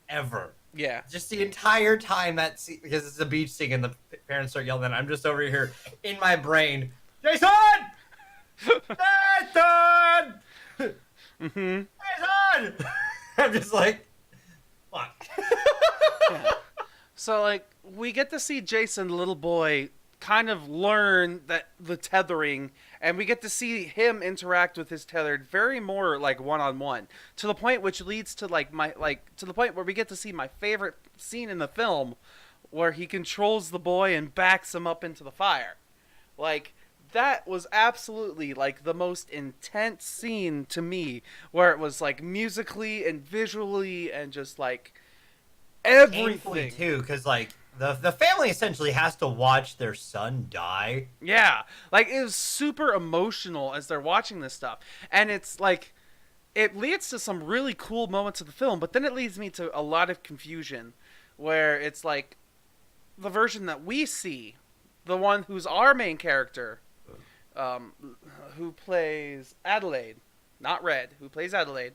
Ever. Yeah. Just the entire time because it's a beach scene and the parents start yelling, and I'm just over here in my brain, Jason! Nathan! Mm-hmm. Jason! I'm just like, fuck. Yeah. So like we get to see Jason, the little boy, kind of learn that the tethering, and we get to see him interact with his tethered very more like one-on-one, to the point which leads to to the point where we get to see my favorite scene in the film, where he controls the boy and backs him up into the fire. Like that was absolutely like the most intense scene to me, where it was like musically and visually and just like everything. Painfully too, because like the family essentially has to watch their son die. Yeah, like it was super emotional as they're watching this stuff, and it's like it leads to some really cool moments of the film, but then it leads me to a lot of confusion, where it's like the version that we see, the one who's our main character, who plays Adelaide, not Red, who plays Adelaide.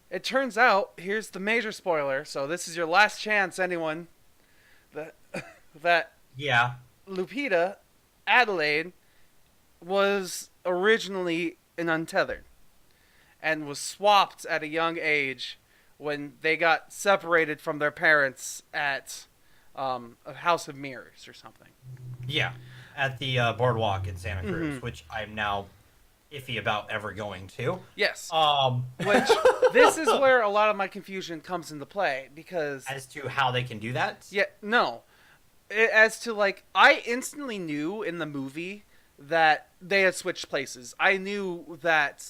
It turns out, here's the major spoiler, so this is your last chance, anyone, that Yeah. Lupita, Adelaide, was originally an untethered and was swapped at a young age when they got separated from their parents at a House of Mirrors or something. Yeah. At the boardwalk in Santa Cruz, which I'm now iffy about ever going to. Yes. Which This is where a lot of my confusion comes into play, because as to how they can do that? yeah, no. As to like I instantly knew in the movie that they had switched places. I knew that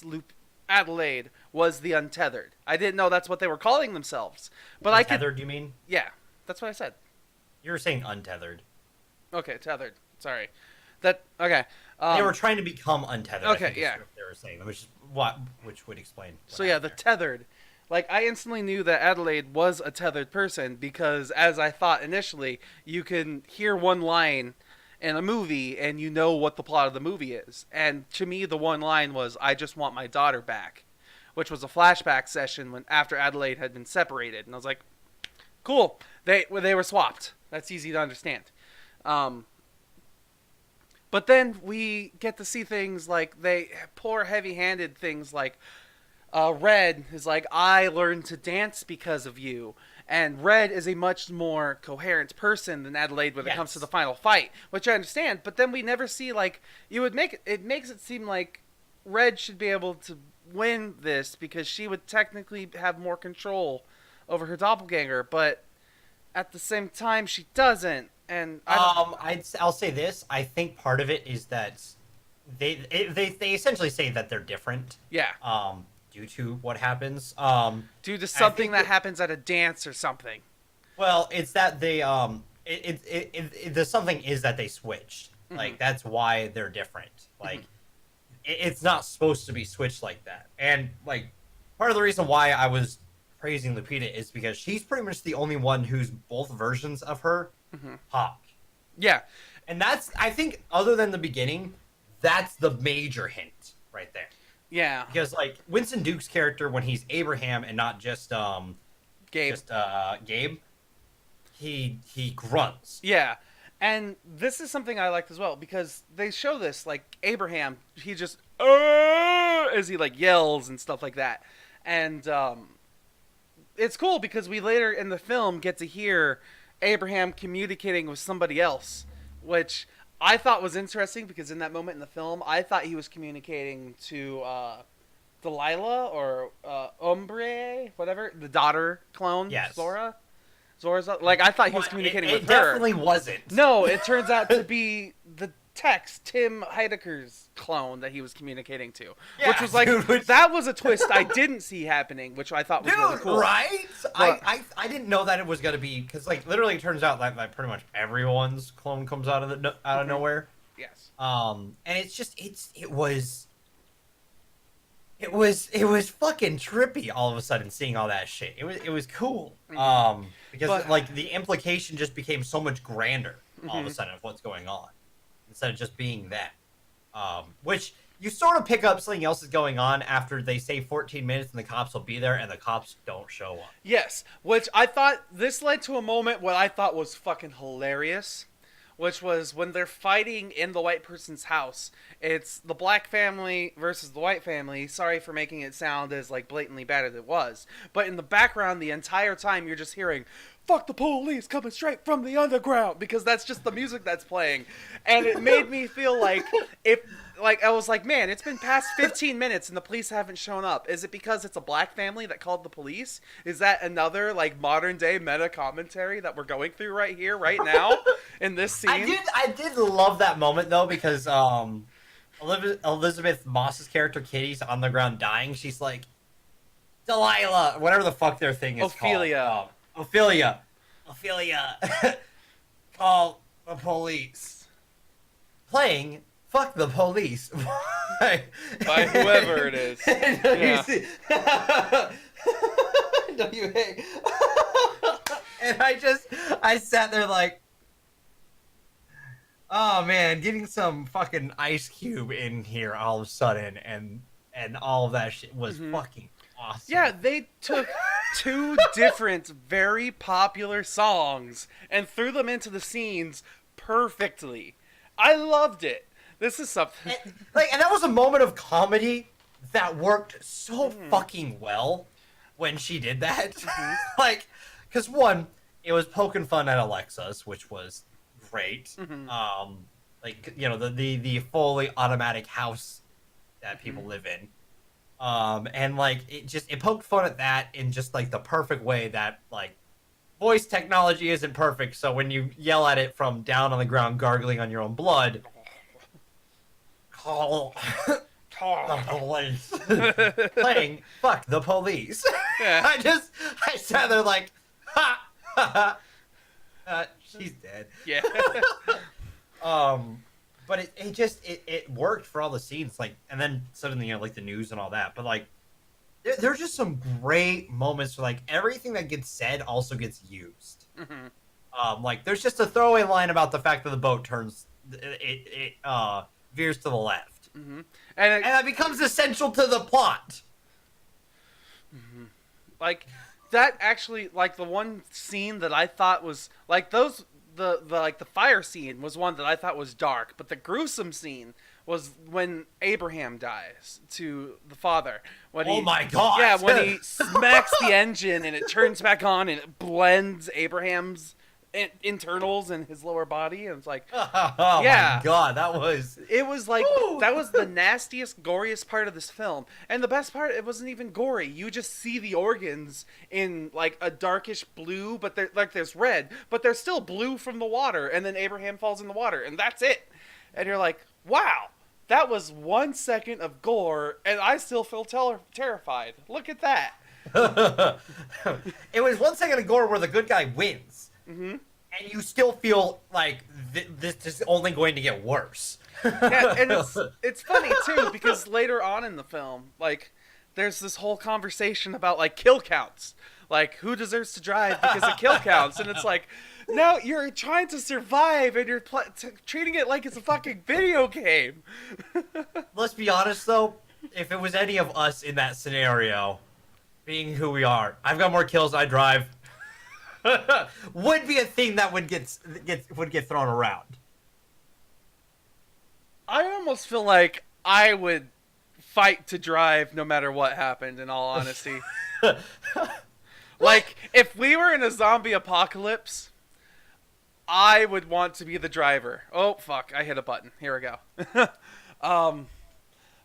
Adelaide was the untethered. I didn't know that's what they were calling themselves. But Untethered, you mean? Yeah, that's what I said. You were saying untethered. Okay, tethered. Sorry. Okay. They were trying to become untethered. Okay, I think yeah. is what they were saying, which would explain. So yeah, the tethered. Like I instantly knew that Adelaide was a tethered person, because as I thought initially, you can hear one line in a movie and you know what the plot of the movie is. And to me, the one line was, "I just want my daughter back," which was a flashback session when after Adelaide had been separated. And I was like, cool. They were swapped. That's easy to understand. But then we get to see things like they poor heavy-handed things like Red is like, "I learned to dance because of you." And Red is a much more coherent person than Adelaide when it comes to the final fight, which I understand. But then we never see, like, it makes it seem like Red should be able to win this because she would technically have more control over her doppelganger, but at the same time she doesn't. And I'll say this. I think part of it is that they essentially say that they're different. Yeah. Due to what happens. Due to something that happens at a dance or something. Well, it's that they the something is that they switched. Mm-hmm. Like that's why they're different. Like it's not supposed to be switched like that. And like part of the reason why I was praising Lupita is because she's pretty much the only one who's both versions of her talk. Yeah. And that's, I think, other than the beginning, that's the major hint right there. Yeah. Because like Winston Duke's character, when he's Abraham and not just Gabe, he grunts. Yeah. And this is something I liked as well, because they show this, like, Abraham, he just, as he, like, yells and stuff like that. And it's cool because we later in the film get to hear Abraham communicating with somebody else, which I thought was interesting because in that moment in the film, I thought he was communicating to Delilah or Ombre, whatever, the daughter clone, yes. Zora's, like, I thought he was communicating with her. It definitely wasn't. No, it turns out to be the text, Tim Heidecker's clone that he was communicating to. Yeah, which was like, that was a twist I didn't see happening, which I thought was really cool. Right? But, I didn't know that it was going to be, because, like, literally it turns out that like, pretty much everyone's clone comes out of nowhere. Yes. And it's just, it was fucking trippy all of a sudden seeing all that shit. It was cool. Because like the implication just became so much grander all of a sudden of what's going on instead of just being that. Which you sort of pick up something else is going on after they say 14 minutes and the cops will be there and the cops don't show up. Yes, which I thought this led to a moment what I thought was fucking hilarious, which was when they're fighting in the white person's house. It's the black family versus the white family. Sorry for making it sound as like blatantly bad as it was. But in the background the entire time you're just hearing, "Fuck the police coming straight from the underground," because that's just the music that's playing. And it made me feel like I was like, man, it's been past 15 minutes and the police haven't shown up. Is it because it's a black family that called the police? Is that another like modern day meta commentary that we're going through right here, right now, in this scene? I did love that moment though, because Elizabeth Moss's character Kitty's on the ground dying. She's like, Delilah, whatever the fuck their thing is called. Ophelia, call the police. Playing "Fuck the Police" by whoever it is. WA. And I sat there like, oh man, getting some fucking Ice Cube in here all of a sudden, and all of that shit was fucking awesome. Yeah, they took two different, very popular songs and threw them into the scenes perfectly. I loved it. This is something. And that was a moment of comedy that worked so fucking well when she did that. Like, because one, it was poking fun at Alexa's, which was great. Like, you know, the fully automatic house that people live in. And like it poked fun at that in just like the perfect way that like voice technology isn't perfect, so when you yell at it from down on the ground gargling on your own blood, call the police. Playing "Fuck the Police." Yeah. I sat there like, ha, she's dead. Yeah. But it worked for all the scenes, like, and then suddenly, you know, like the news and all that. But like, there's just some great moments where like everything that gets said also gets used. Like there's just a throwaway line about the fact that the boat turns it veers to the left, And that becomes essential to the plot. like that actually, like the one scene that I thought was like those the like the fire scene was one that I thought was dark, but the gruesome scene was when Abraham dies to the father. When Oh my god! Yeah, when he smacks the engine and it turns back on and it blends Abraham's internals and his lower body, and it's like, Oh yeah, my god, that was... it was like Woo! that was the nastiest, goriest part of this film. And the best part, it wasn't even gory. You just see the organs in like a darkish blue, but they're like there's red, but they're still blue from the water. And then Abraham falls in the water, and that's it. And you're like, wow, that was 1 second of gore, and I still feel terrified. Look at that. It was 1 second of gore where the good guy wins. And you still feel like this is only going to get worse. Yeah, and it's funny too, because later on in the film, like, there's this whole conversation about like kill counts, like who deserves to drive because of kill counts, and it's like, no, you're trying to survive and you're treating it like it's a fucking video game. Let's be honest though, if it was any of us in that scenario, being who we are, I've got more kills than I drive. Would be a thing that would get thrown around. I almost feel like I would fight to drive no matter what happened, in all honesty. Like, if we were in a zombie apocalypse, I would want to be the driver. Oh, fuck, I hit a button. Here we go.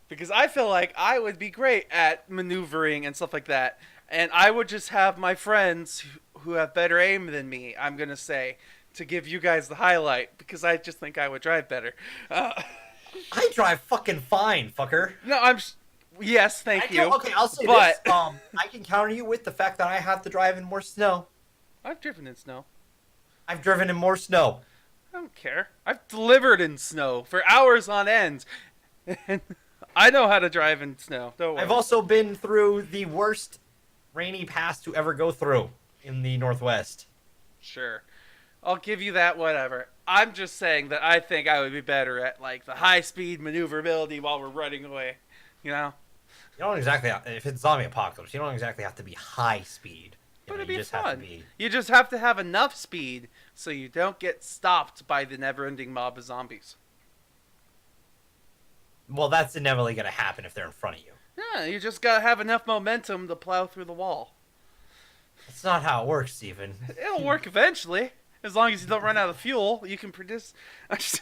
Because I feel like I would be great at maneuvering and stuff like that. And I would just have my friends who have better aim than me, I'm going to say, to give you guys the highlight, because I just think I would drive better. I drive fucking fine, fucker. No, yes, thank you. Okay, I'll say this. I can counter you with the fact that I have to drive in more snow. I've driven in snow. I've driven in more snow. I don't care. I've delivered in snow for hours on end. And I know how to drive in snow. Don't worry. I've also been through the worst rainy pass to ever go through in the Northwest. Sure. I'll give you that, whatever. I'm just saying that I think I would be better at, like, the high-speed maneuverability while we're running away. You know? You don't exactly... If it's zombie apocalypse, you don't exactly have to be high speed. But it'd you be just have to fun. be... You just have to have enough speed so you don't get stopped by the never-ending mob of zombies. Well, that's inevitably going to happen if they're in front of you. Yeah, you just gotta have enough momentum to plow through the wall. That's not how it works, Steven. It'll work eventually. As long as you don't run out of fuel, you can produce... That's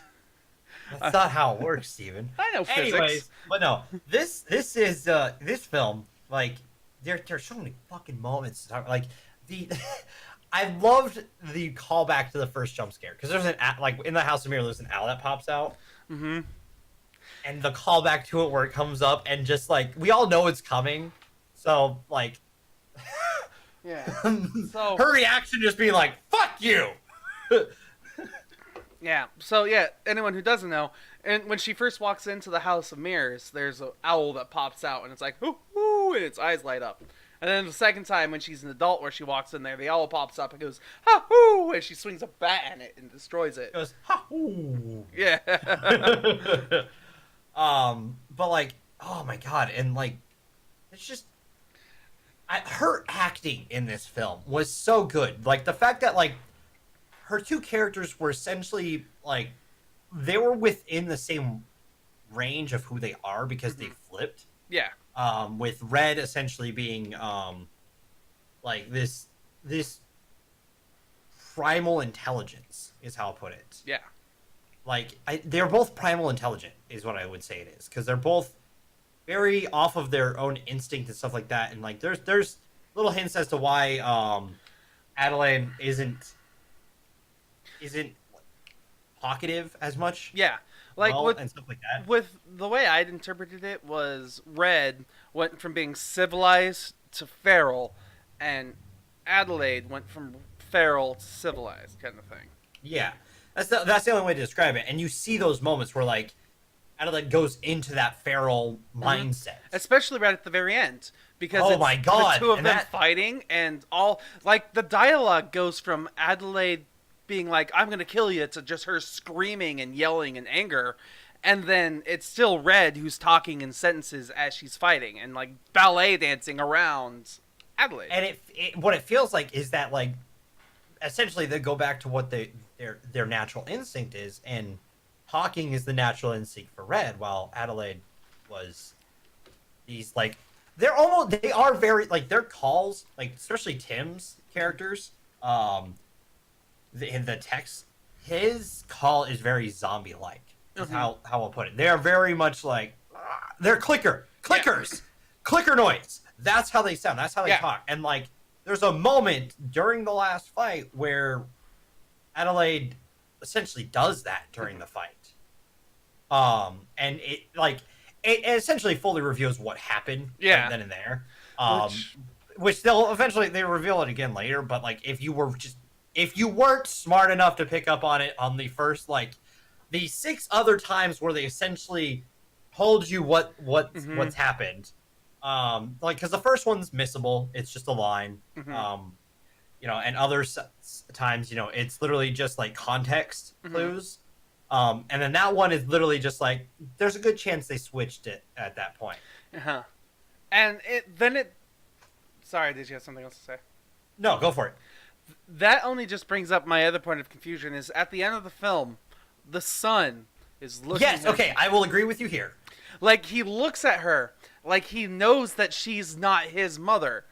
not how it works, Steven. I know physics. Anyways, but no, this is this film, like, there's so many fucking moments. Like, I loved the callback to the first jump scare, because there's like, in the House of Mirror, there's an owl that pops out. Mm-hmm. And the callback to it where it comes up, and just, like, we all know it's coming, so, like... Yeah. So her reaction just being like, fuck you! Yeah. So yeah, anyone who doesn't know, and when she first walks into the House of Mirrors, there's an owl that pops out, and it's like, hoo hoo, and its eyes light up. And then the second time, when she's an adult, where she walks in there, the owl pops up and goes, ha hoo, and she swings a bat at it and destroys it. It goes, ha hoo. Yeah. But, like, oh my god, and, like, it's just... her acting in this film was so good. Like, the fact that, like, her two characters were essentially, like, they were within the same range of who they are because they flipped. Yeah. With Red essentially being, like, this primal intelligence is how I'll put it. Yeah. Like, they're both primal intelligent is what I would say it is. Because they're both very off of their own instinct and stuff like that, and, like, there's little hints as to why Adelaide isn't talkative as much. Yeah, like and stuff like that. With the way I'd interpreted it was Red went from being civilized to feral, and Adelaide went from feral to civilized, kind of thing. Yeah, that's the only way to describe it. And you see those moments where, like, Adelaide goes into that feral mindset, especially right at the very end, because oh my god, the two of them fighting, and all, like, the dialogue goes from Adelaide being like, I'm gonna kill you, to just her screaming and yelling in anger. And then it's still Red who's talking in sentences as she's fighting and like ballet dancing around Adelaide. And what it feels like is that like essentially they go back to what their natural instinct is, and talking is the natural instinct for Red, while Adelaide was these like they are very like their calls, like especially Tim's characters, in the text, his call is very zombie like. Is how I'll put it. They are very much like they're clickers, clicker noise. That's how they sound. That's how they talk. And like, there's a moment during the last fight where Adelaide essentially does that during the fight. And it essentially fully reveals what happened. Yeah. Then and there. Which they'll eventually they reveal it again later. But like, if you weren't smart enough to pick up on it on the first like. The 6 other times where they essentially told you what's happened, like because the first one's missable, it's just a line, and other times it's literally just like context clues, and then that one is literally just like there's a good chance they switched it at that point. And sorry, did you have something else to say? No, go for it. That only just brings up my other point of confusion is at the end of the film. The son is looking Yes, okay, I will agree with you here. Like, he looks at her like he knows that she's not his mother.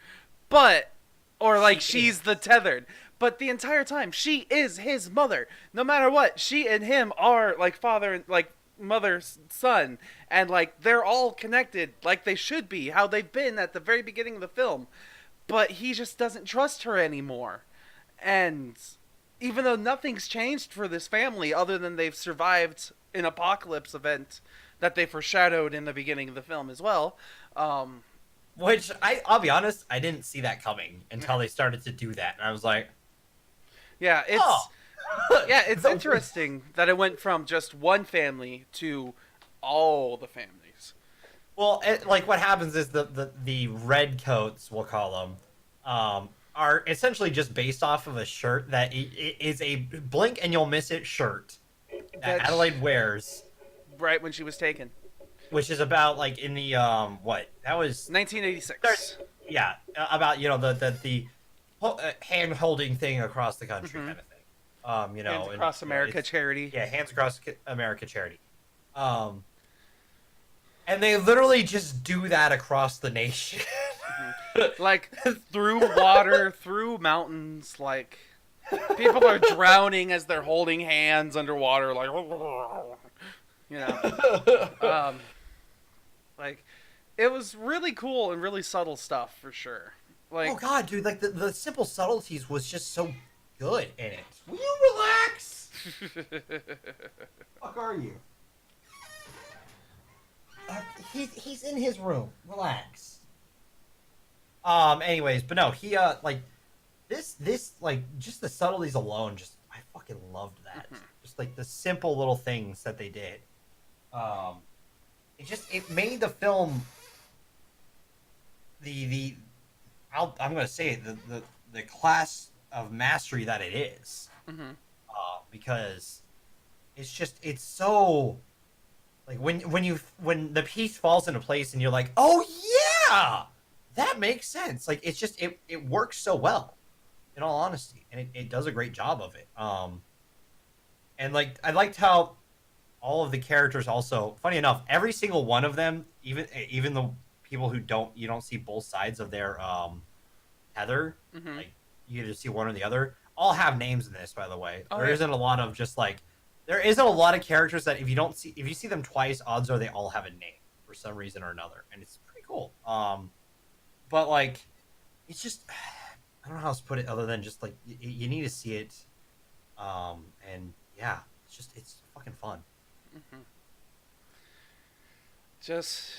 Or like she's the tethered. But the entire time, she is his mother. No matter what, she and him are like father and like mother, son. And like, they're all connected like they should be, how they've been at the very beginning of the film. But he just doesn't trust her anymore. And even though nothing's changed for this family other than they've survived an apocalypse event that they foreshadowed in the beginning of the film as well. Which, I'll be honest, I didn't see that coming until they started to do that. And I was like... Yeah, it's interesting that it went from just one family to all the families. Well, like what happens is the red coats, we'll call them, are essentially just based off of a shirt that is a blink and you'll miss it shirt that Adelaide wears right when she was taken, which is about like in the what that was 1986. Yeah, about the hand holding thing across the country kind of thing. Hands Across America charity. Yeah, Hands Across America charity. And they literally just do that across the nation. Like, through water, through mountains, like, people are drowning as they're holding hands underwater, like, like, it was really cool and really subtle stuff, for sure. Like, oh god, dude, like, the simple subtleties was just so good in it. Will you relax? Fuck are you? He's in his room. Relax. Anyways, but no, he like this like just the subtleties alone, just I fucking loved that. Just like the simple little things that they did. It made the film I'm gonna say it, the class of mastery that it is. Because it's so like when the piece falls into place and you're like, oh yeah, that makes sense. Like it works so well, in all honesty, and it does a great job of it. And like I liked how all of the characters also, funny enough, every single one of them, even the people who you don't see both sides of their tether, like you either see one or the other, all have names in this, by the way. There isn't a lot of just like there isn't a lot of characters that if you see them twice, odds are they all have a name for some reason or another, and it's pretty cool. But like it's just I don't know how else to put it other than just like you need to see it, and yeah, it's fucking fun. Just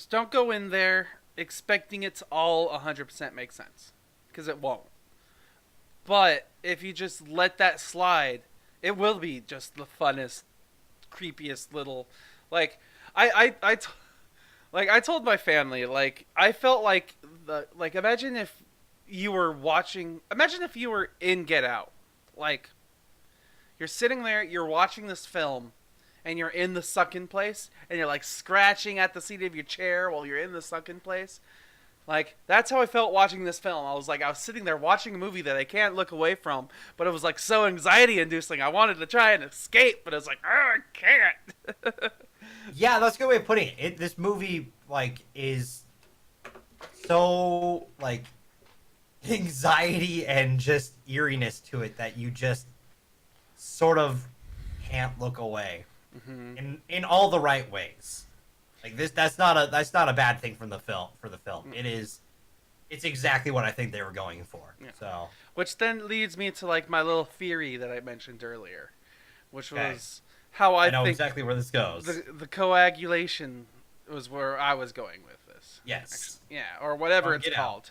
don't go in there expecting it to all 100% make sense, because it won't. But if you just let that slide, it will be just the funnest, creepiest little, like I told my family, like I felt imagine if you were in Get Out, like, you're sitting there, you're watching this film, and you're in the sunken place, and you're like scratching at the seat of your chair while you're in the sunken place. Like, that's how I felt watching this film. I was sitting there watching a movie that I can't look away from, but it was like so anxiety inducing. I wanted to try and escape, but it was like, oh, I can't. Yeah, that's a good way of putting it. This movie, like, is so, like, anxiety and just eeriness to it that you just sort of can't look away in all the right ways. Like that's not a bad thing from the film for the film. It's exactly what I think they were going for. Yeah. So, which then leads me to like my little theory that I mentioned earlier, which was how I know think exactly where this goes. The coagulation was where I was going with this. Yes. Actually, yeah, or whatever it's called.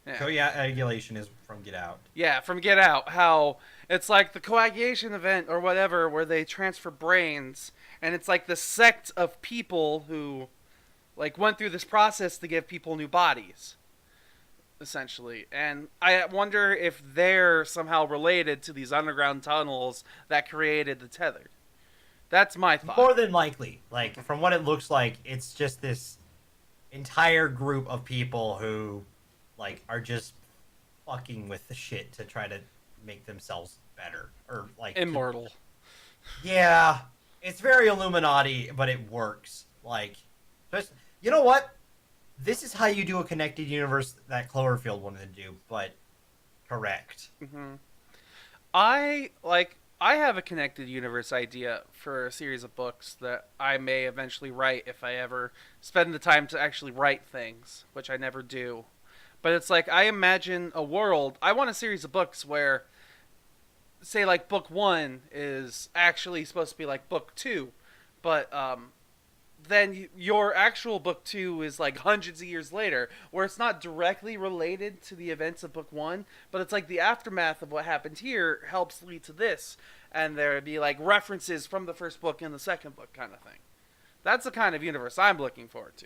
Yeah. Coagulation is from Get Out. Yeah, from Get Out. How it's like the coagulation event or whatever where they transfer brains, and it's like the sect of people who like went through this process to give people new bodies, essentially. And I wonder if they're somehow related to these underground tunnels that created the Tethered. That's my thought. More than likely. Like, from what it looks like, it's just this entire group of people who, like, are just fucking with the shit to try to make themselves better. Or, like... Immortal. Yeah. It's very Illuminati, but it works. Like, you know what? This is how you do a connected universe that Cloverfield wanted to do, but correct. Mm-hmm. I have a connected universe idea for a series of books that I may eventually write if I ever spend the time to actually write things, which I never do. But it's like, I imagine a world, I want a series of books where, say like book 1 is actually supposed to be like book 2, but then your actual book 2 is like hundreds of years later, where it's not directly related to the events of book 1, but it's like the aftermath of what happened here helps lead to this, and there'd be like references from the first book in the second book kind of thing. That's the kind of universe I'm looking forward to.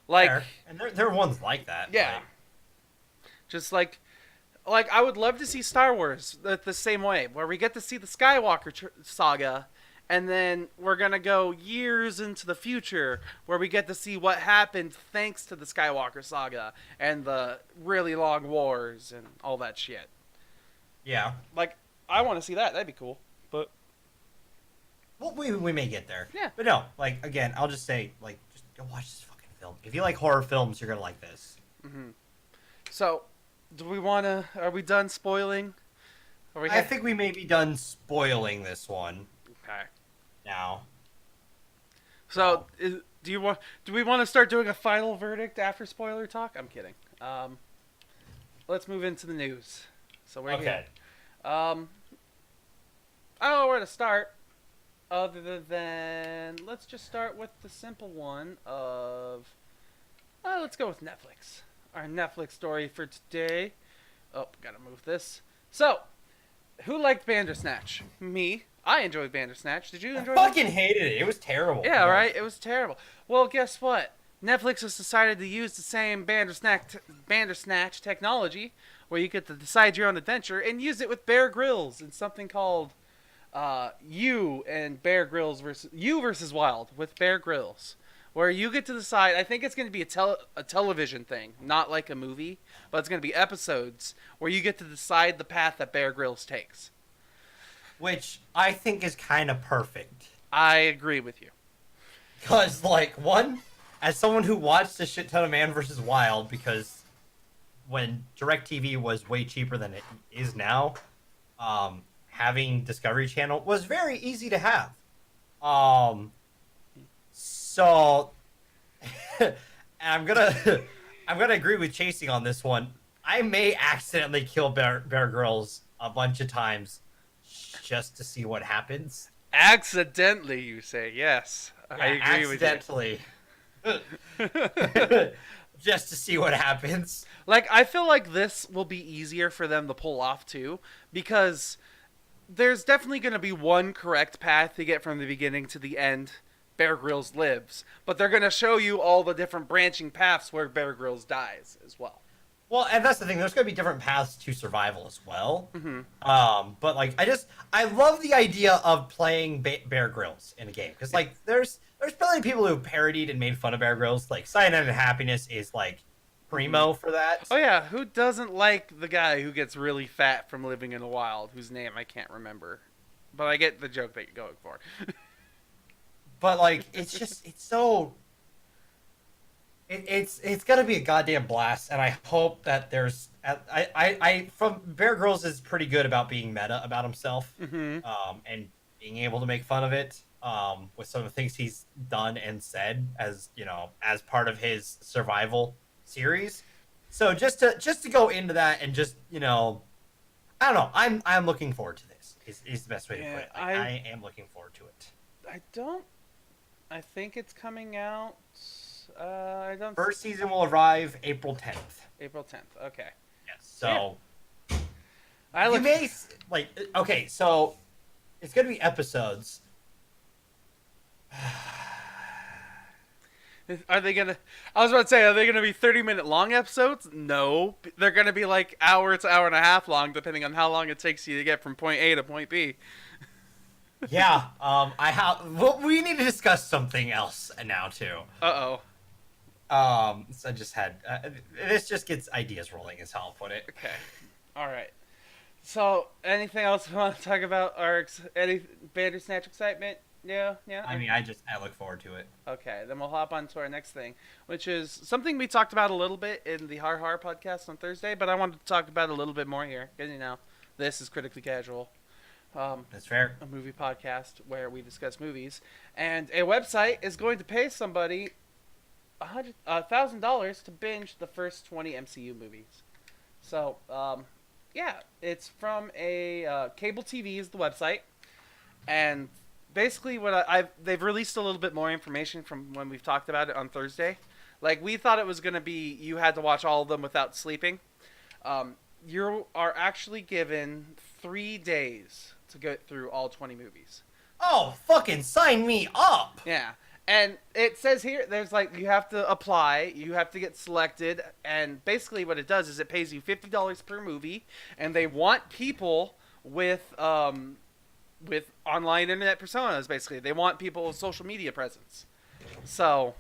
Like, and there are ones like that. Yeah. Like, just like I would love to see Star Wars the same way, where we get to see the Skywalker saga, and then we're going to go years into the future where we get to see what happened thanks to the Skywalker saga and the really long wars and all that shit. Yeah. Like, I want to see that. That'd be cool. But well, we may get there. Yeah. But no, like, again, I'll just say, like, just go watch this fucking film. If you like horror films, you're going to like this. Mm-hmm. So, are we done spoiling? I think we may be done spoiling this one. Okay. Now. So, do we want to start doing a final verdict after spoiler talk? I'm kidding. Let's move into the news. So we're here. I don't know where to start, other than let's just start with the simple one of let's go with Netflix. Our Netflix story for today. Oh, gotta move this. So, who liked Bandersnatch? Me. I enjoyed Bandersnatch. Did you enjoy it? I fucking hated it. It was terrible. Yeah, right? It was terrible. Well, guess what? Netflix has decided to use the same Bandersnatch technology where you get to decide your own adventure and use it with Bear Grylls in something called You versus Wild with Bear Grylls, where you get to decide. I think it's going to be a television thing, not like a movie, but it's going to be episodes where you get to decide the path that Bear Grylls takes. Which I think is kind of perfect. I agree with you. Because, like, one, as someone who watched a shit ton of Man vs. Wild, because when DirecTV was way cheaper than it is now, having Discovery Channel was very easy to have. So, I'm gonna agree with Chasing on this one. I may accidentally kill Bear Grylls a bunch of times just to see what happens. Accidentally, you say? Yes, yeah, I agree with you. Accidentally. Just to see what happens. Like, I feel like this will be easier for them to pull off, too, because there's definitely going to be one correct path to get from the beginning to the end Bear Grylls lives, but they're going to show you all the different branching paths where Bear Grylls dies as well. Well, and that's the thing. There's going to be different paths to survival as well. Mm-hmm. But like, I love the idea of playing Bear Grylls in a game because like, there's plenty of people who parodied and made fun of Bear Grylls. Like, Cyanide and Happiness is like primo for that. Oh yeah, who doesn't like the guy who gets really fat from living in the wild, whose name I can't remember, but I get the joke that you're going for. But like, it's so. It's gonna be a goddamn blast, and I hope that there's I from Bear Grylls is pretty good about being meta about himself, Mm-hmm. and being able to make fun of it, with some of the things he's done and said as as part of his survival series. So just to go into that and just I don't know, I'm looking forward to this. Is the best way to put it. Like, I am looking forward to it. I don't. I think it's coming out. I don't. First season will arrive April 10th. April 10th. Okay. Yes. So I you look. may like okay. So it's gonna be episodes. Are they gonna? I was about to say, are they gonna be 30-minute long episodes? No, they're gonna be like hour to hour and a half long, depending on how long it takes you to get from point A to point B. Yeah. I have. Well, we need to discuss something else now too. Uh-oh. So I just had. This just gets ideas rolling, is how I'll put it. Okay. All right. So, anything else we want to talk about? Any Bandersnatch excitement? Yeah. I mean, I look forward to it. Okay, then we'll hop on to our next thing, which is something we talked about a little bit in the Har Har podcast on Thursday, but I wanted to talk about a little bit more here, because, this is Critically Casual. That's fair. A movie podcast where we discuss movies, and a website is going to pay somebody $1,000 to binge the first 20 MCU movies. So, yeah, it's from a cable TV is the website, and basically they've released a little bit more information from when we've talked about it on Thursday. Like, we thought it was going to be you had to watch all of them without sleeping. You are actually given 3 days to go through all 20 movies. Oh, fucking sign me up! Yeah. And it says here, there's you have to apply, you have to get selected, and basically what it does is it pays you $50 per movie, and they want people with online internet personas, basically. They want people with social media presence. So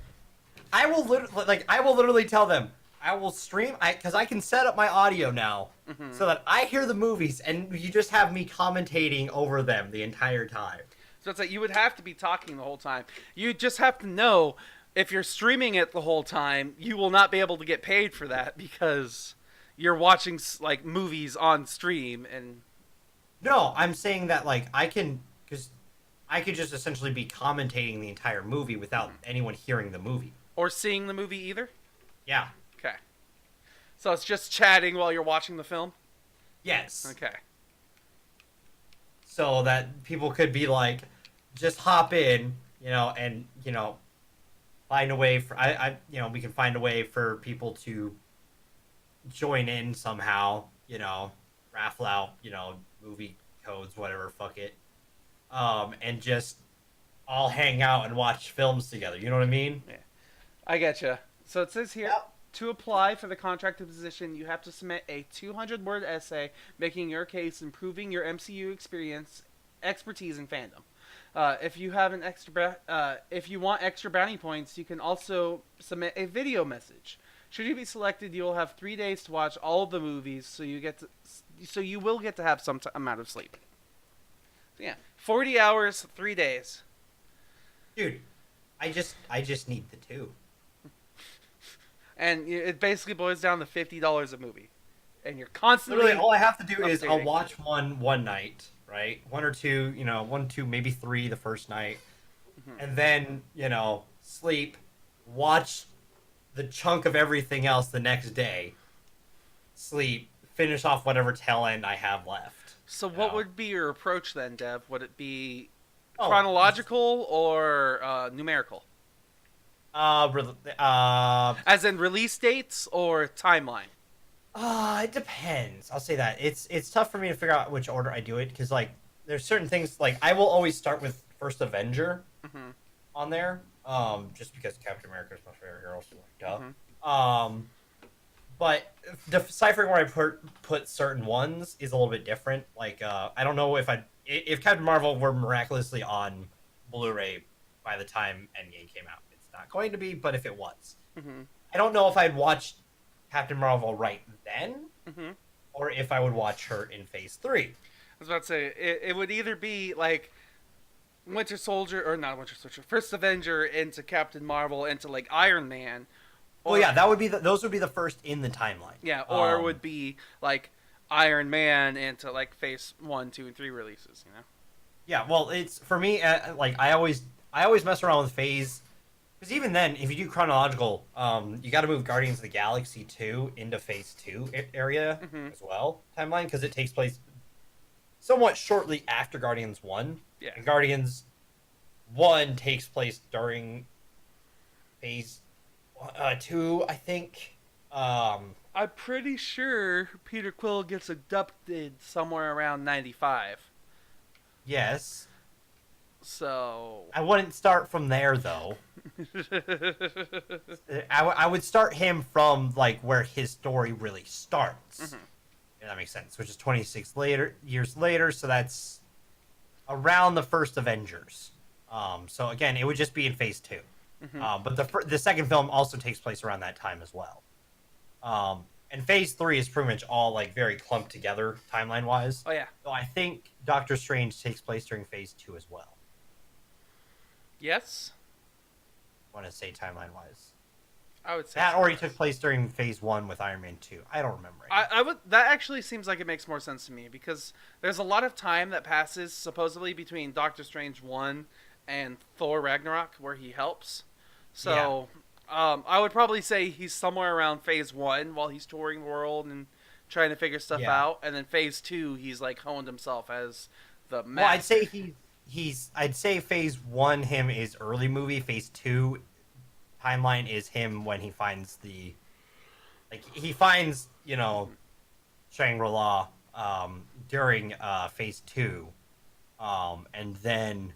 I will literally tell them, I will stream, because I can set up my audio now, so that I hear the movies, and you just have me commentating over them the entire time. So it's you would have to be talking the whole time. You just have to know if you're streaming it the whole time, you will not be able to get paid for that because you're watching movies on stream. And no, I'm saying that I could just essentially be commentating the entire movie without anyone hearing the movie or seeing the movie either. Yeah. Okay. So it's just chatting while you're watching the film. Yes. Okay. So that people could be just hop in, and find a way for we can find a way for people to join in somehow, raffle out, movie codes, whatever, fuck it, and just all hang out and watch films together. You know what I mean? Yeah, I getcha. So it says here. Yep. To apply for the contracted position, you have to submit a 200-word essay making your case, improving your MCU experience, expertise, and fandom. If you want extra brownie points, you can also submit a video message. Should you be selected, you will have 3 days to watch all of the movies, so you will get to have some amount of sleep. So yeah, 40 hours, 3 days. Dude, I just need the 2. And it basically boils down to $50 a movie. And you're constantly... Literally, all I have to do is updating. I'll watch one night, right? 1 or 2, 1, 2, maybe 3 the first night. Mm-hmm. And then, sleep, watch the chunk of everything else the next day, sleep, finish off whatever tail end I have left. So what would be your approach then, Dev? Would it be chronological or numerical? As in release dates or timeline? It depends. I'll say that. It's tough for me to figure out which order I do it, because there's certain things I will always start with first Avenger on there, just because Captain America is my favorite hero, so duh. but deciphering where I put certain ones is a little bit different. Like, I don't know if Captain Marvel were miraculously on Blu-ray by the time Endgame came out. It's not going to be, but if it was, Mm-hmm. I don't know if I'd watch Captain Marvel right then, Mm-hmm. or if I would watch her in Phase 3. I was about to say it would either be like Winter Soldier or not Winter Soldier, First Avenger into Captain Marvel into like Iron Man. Or, Well, yeah, that would be those would be the first in the timeline. yeah, or it would be like Iron Man into like Phase 1, 2, and 3 releases. You know. Yeah, well, it's for me. Like I always mess around with Phase, because even then, if you do chronological, you got to move Guardians of the Galaxy 2 into Phase 2 area as well timeline, because it takes place somewhat shortly after Guardians 1. Yeah. And Guardians 1 takes place during Phase 2, I think. I'm pretty sure Peter Quill gets abducted somewhere around 95. Yes. So I wouldn't start from there, though. I would start him from, like, where his story really starts. Mm-hmm. If that makes sense. Which is 26 years later, so that's around the first Avengers. So, again, it would just be in Phase 2. Mm-hmm. But the second film also takes place around that time as well. And Phase 3 is pretty much all, like, very clumped together timeline-wise. Oh yeah. So I think Doctor Strange takes place during Phase 2 as well. Yes. I want to say timeline-wise. I would say That so. or he took place during Phase 1 with Iron Man 2. I don't remember. I would. That actually seems like it makes more sense to me because there's a lot of time that passes supposedly between Doctor Strange 1 and Thor Ragnarok where he helps. So, I would probably say he's somewhere around Phase 1 while he's touring the world and trying to figure stuff out, and then Phase 2 he's like honed himself as the master. Well, I'd say I'd say Phase 1 him is early movie. Phase 2 timeline is him when he finds he finds, Shangri-La during Phase 2, and then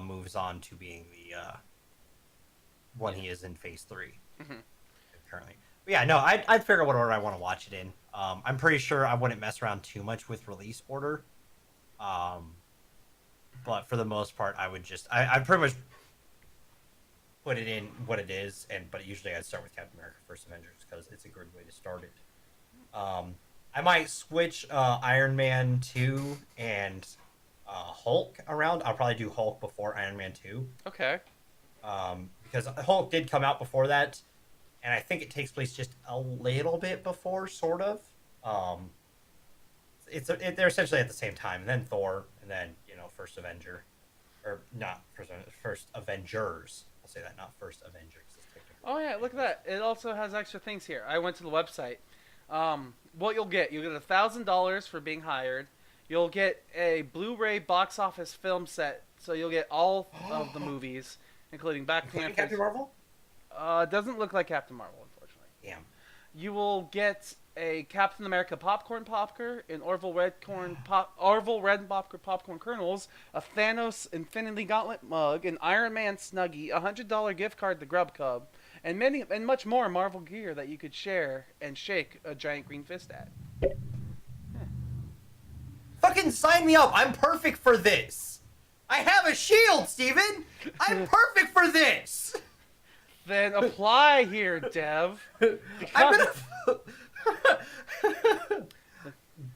moves on to being the when he is in Phase 3 currently. But yeah, no, I'd figure out what order I want to watch it in. I'm pretty sure I wouldn't mess around too much with release order. But for the most part, I would just I pretty much put it in what it is, but usually I'd start with Captain America: First Avengers because it's a good way to start it. I might switch Iron Man 2 and Hulk around. I'll probably do Hulk before Iron Man 2. Okay. Because Hulk did come out before that, and I think it takes place just a little bit before, sort of. They're essentially at the same time, and then Thor, and then First Avenger, or not First Avengers. I'll say that, not First Avengers. Oh yeah, look at that! It also has extra things here. I went to the website. What you'll get $1,000 for being hired. You'll get a Blu-ray box office film set, so you'll get all of the movies, including Black Panther. Captain Marvel? It doesn't look like Captain Marvel, unfortunately. Damn. You will get a Captain America popcorn popper, an Orville Redenbacher popcorn kernels, a Thanos Infinity Gauntlet mug, an Iron Man Snuggie, a $100 gift card to Grubhub, and much more Marvel gear that you could share and shake a giant green fist at. Fucking sign me up! I'm perfect for this! I have a shield, Steven! I'm perfect for this! Then apply here, Dev. I'm gonna...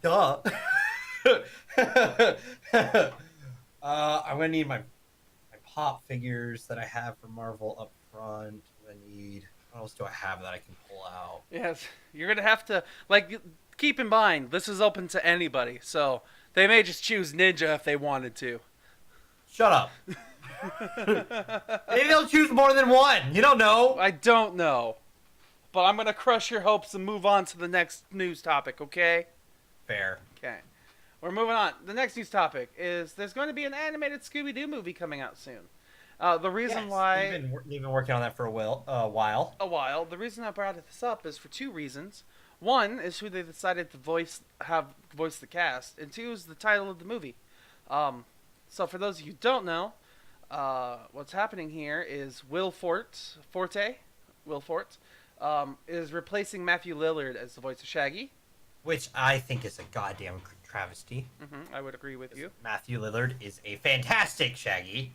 Duh. I'm gonna need my pop figures that I have for Marvel up front. What else do I have that I can pull out? Yes, you're gonna have to keep in mind this is open to anybody, so they may just choose Ninja if they wanted to. Shut up. Maybe they'll choose more than one. You don't know. I don't know, but I'm gonna crush your hopes and move on to the next news topic. Okay? Fair. Okay. We're moving on. The next news topic is there's going to be an animated Scooby-Doo movie coming out soon. The reason why they've been working on that for a while. The reason I brought this up is for two reasons. One is who they decided to voice the cast, and two is the title of the movie. So for those of you who don't know, what's happening here is Will Forte, is replacing Matthew Lillard as the voice of Shaggy. Which I think is a goddamn travesty. I would agree with you. Matthew Lillard is a fantastic Shaggy.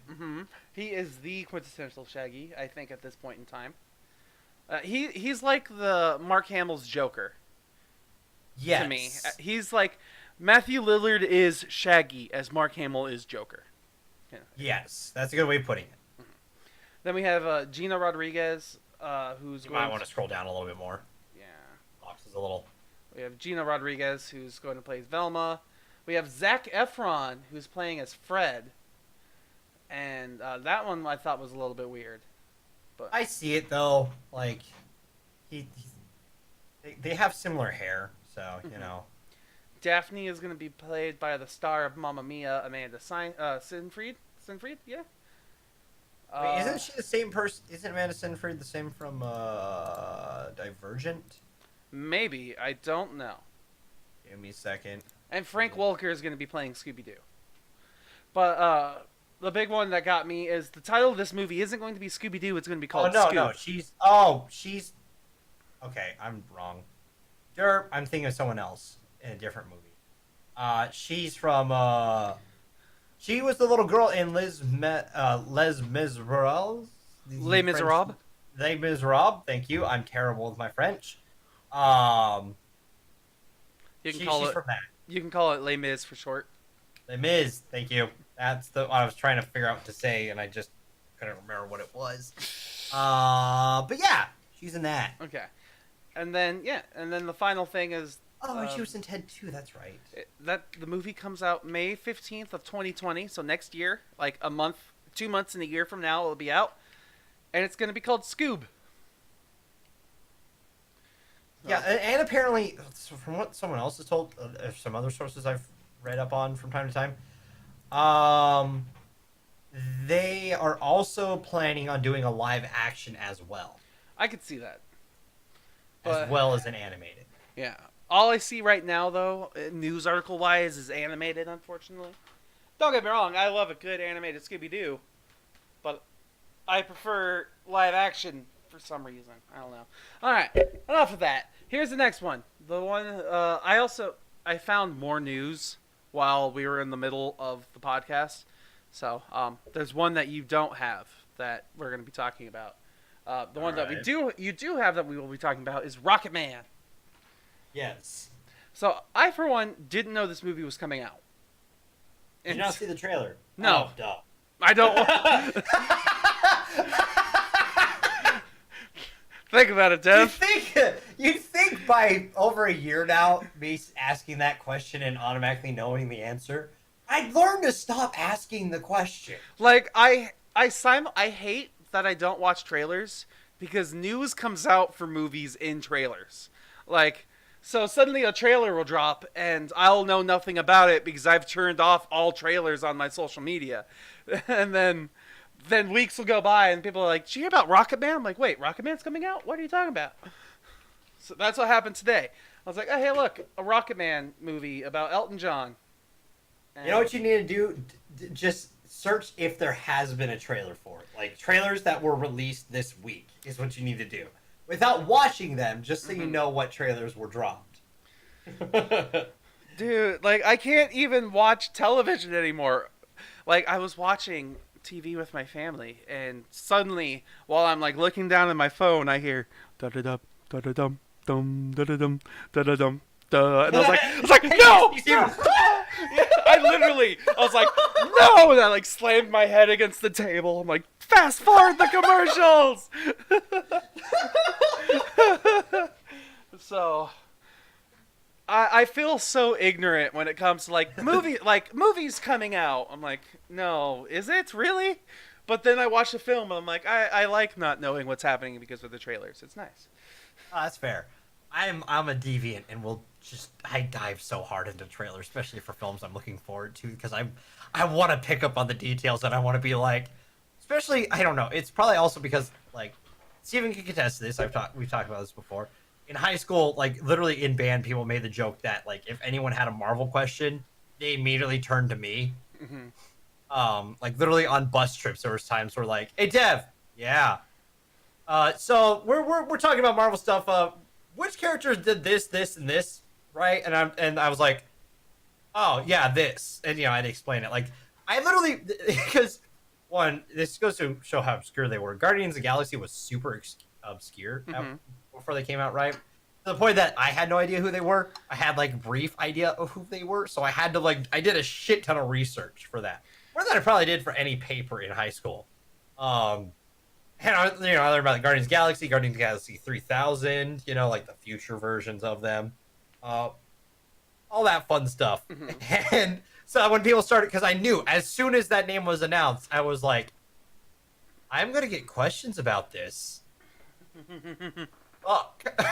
He is the quintessential Shaggy, I think, at this point in time. He's like the Mark Hamill's Joker. Yes. To me, he's like Matthew Lillard is Shaggy as Mark Hamill is Joker. Yeah. Yes, that's a good way of putting it. Then we have Gina Rodriguez, who's you might want to scroll down a little bit more. Yeah. Box is a little. We have Gina Rodriguez, who's going to play Velma. We have Zac Efron, who's playing as Fred. And that one I thought was a little bit weird. But I see it though. Like, they have similar hair, so you know. Daphne is going to be played by the star of Mamma Mia, Amanda Seyfried. Seyfried, yeah. Wait, isn't she the same person? Isn't Amanda Seyfried the same from Divergent? Maybe, I don't know. Give me a second. And Frank Welker is going to be playing Scooby-Doo. But the big one that got me is the title of this movie isn't going to be Scooby-Doo, it's going to be called no, Scoob. no, she's... Okay, I'm wrong. Derp, I'm thinking of someone else in a different movie. She's from, she was the little girl in Les Miserables? Les Miserables? Les Miserables, thank you. I'm terrible with my French. She's from that. You can call it Les Mis for short. Les Mis, thank you. That's what I was trying to figure out what to say, and I just couldn't remember what it was. But yeah, she's in that. Okay. And then the final thing is... Oh, she was in Ted 2, that's right. The movie comes out May 15th of 2020, so next year, like 2 months and a year from now, it'll be out. And it's going to be called Scoob. Yeah, and apparently, from what someone else has told, some other sources I've read up on from time to time, they are also planning on doing a live action as well. I could see that. As well as an animated. Yeah. All I see right now, though, news article-wise, is animated, unfortunately. Don't get me wrong, I love a good animated Scooby-Doo, but I prefer live action for some reason. I don't know. Alright, enough of that. Here's the next one. The one, I found more news while we were in the middle of the podcast. So, there's one that you don't have that we're going to be talking about. The one that you do have that we will be talking about is Rocket Man. Yes. So, I, for one, didn't know this movie was coming out. Did you not see the trailer? No. Oh, duh. I don't Think about it, Dev. You'd think by over a year now, me asking that question and automatically knowing the answer, I'd learn to stop asking the question. Like, I hate that I don't watch trailers because news comes out for movies in trailers. Like, so suddenly a trailer will drop and I'll know nothing about it because I've turned off all trailers on my social media. And then weeks will go by and people are like, did you hear about Rocket Man? I'm like, wait, Rocket Man's coming out? What are you talking about? So that's what happened today. I was like, oh, hey, look, a Rocket Man movie about Elton John. And you know what you need to do? Just search if there has been a trailer for it. Like, trailers that were released this week is what you need to do. Without watching them, just so you know what trailers were dropped. Dude, like, I can't even watch television anymore. Like, I was watching TV with my family, and suddenly, while I'm, like, looking down at my phone, I hear da-da-dum, da-da-dum, dum, da-da-dum, da-da-dum, da. And I was like, no! I was like, no! And I, like, slammed my head against the table. I'm like, fast forward the commercials! So, I feel so ignorant when it comes to, like, movies coming out. I'm like, no, is it really? But then I watch the film and I'm like, I like not knowing what's happening because of the trailers. It's nice. Oh, that's fair. I'm a deviant and I dive so hard into trailers, especially for films I'm looking forward to, because I want to pick up on the details and I want to be like, especially, I don't know, it's probably also because, like, Steven can contest this. We've talked about this before. In high school, like, literally in band, people made the joke that, like, if anyone had a Marvel question, they immediately turned to me. Mm-hmm. Like, literally on bus trips, there was times where, like, hey, Dev, yeah. So we're talking about Marvel stuff. Which characters did this, this, and this, right? And I was like, oh yeah, this, and you know, I'd explain it. Like I literally because one, this goes to show how obscure they were. Guardians of the Galaxy was super obscure before they came out, right? To the point that I had no idea who they were. I had like brief idea of who they were, so I had to I did a shit ton of research for that, more than I probably did for any paper in high school. And I learned about the Guardians of the Galaxy 3000, you know, like the future versions of them, all that fun stuff. And so when people started, because I knew as soon as that name was announced, I was like, I'm gonna get questions about this. Fuck.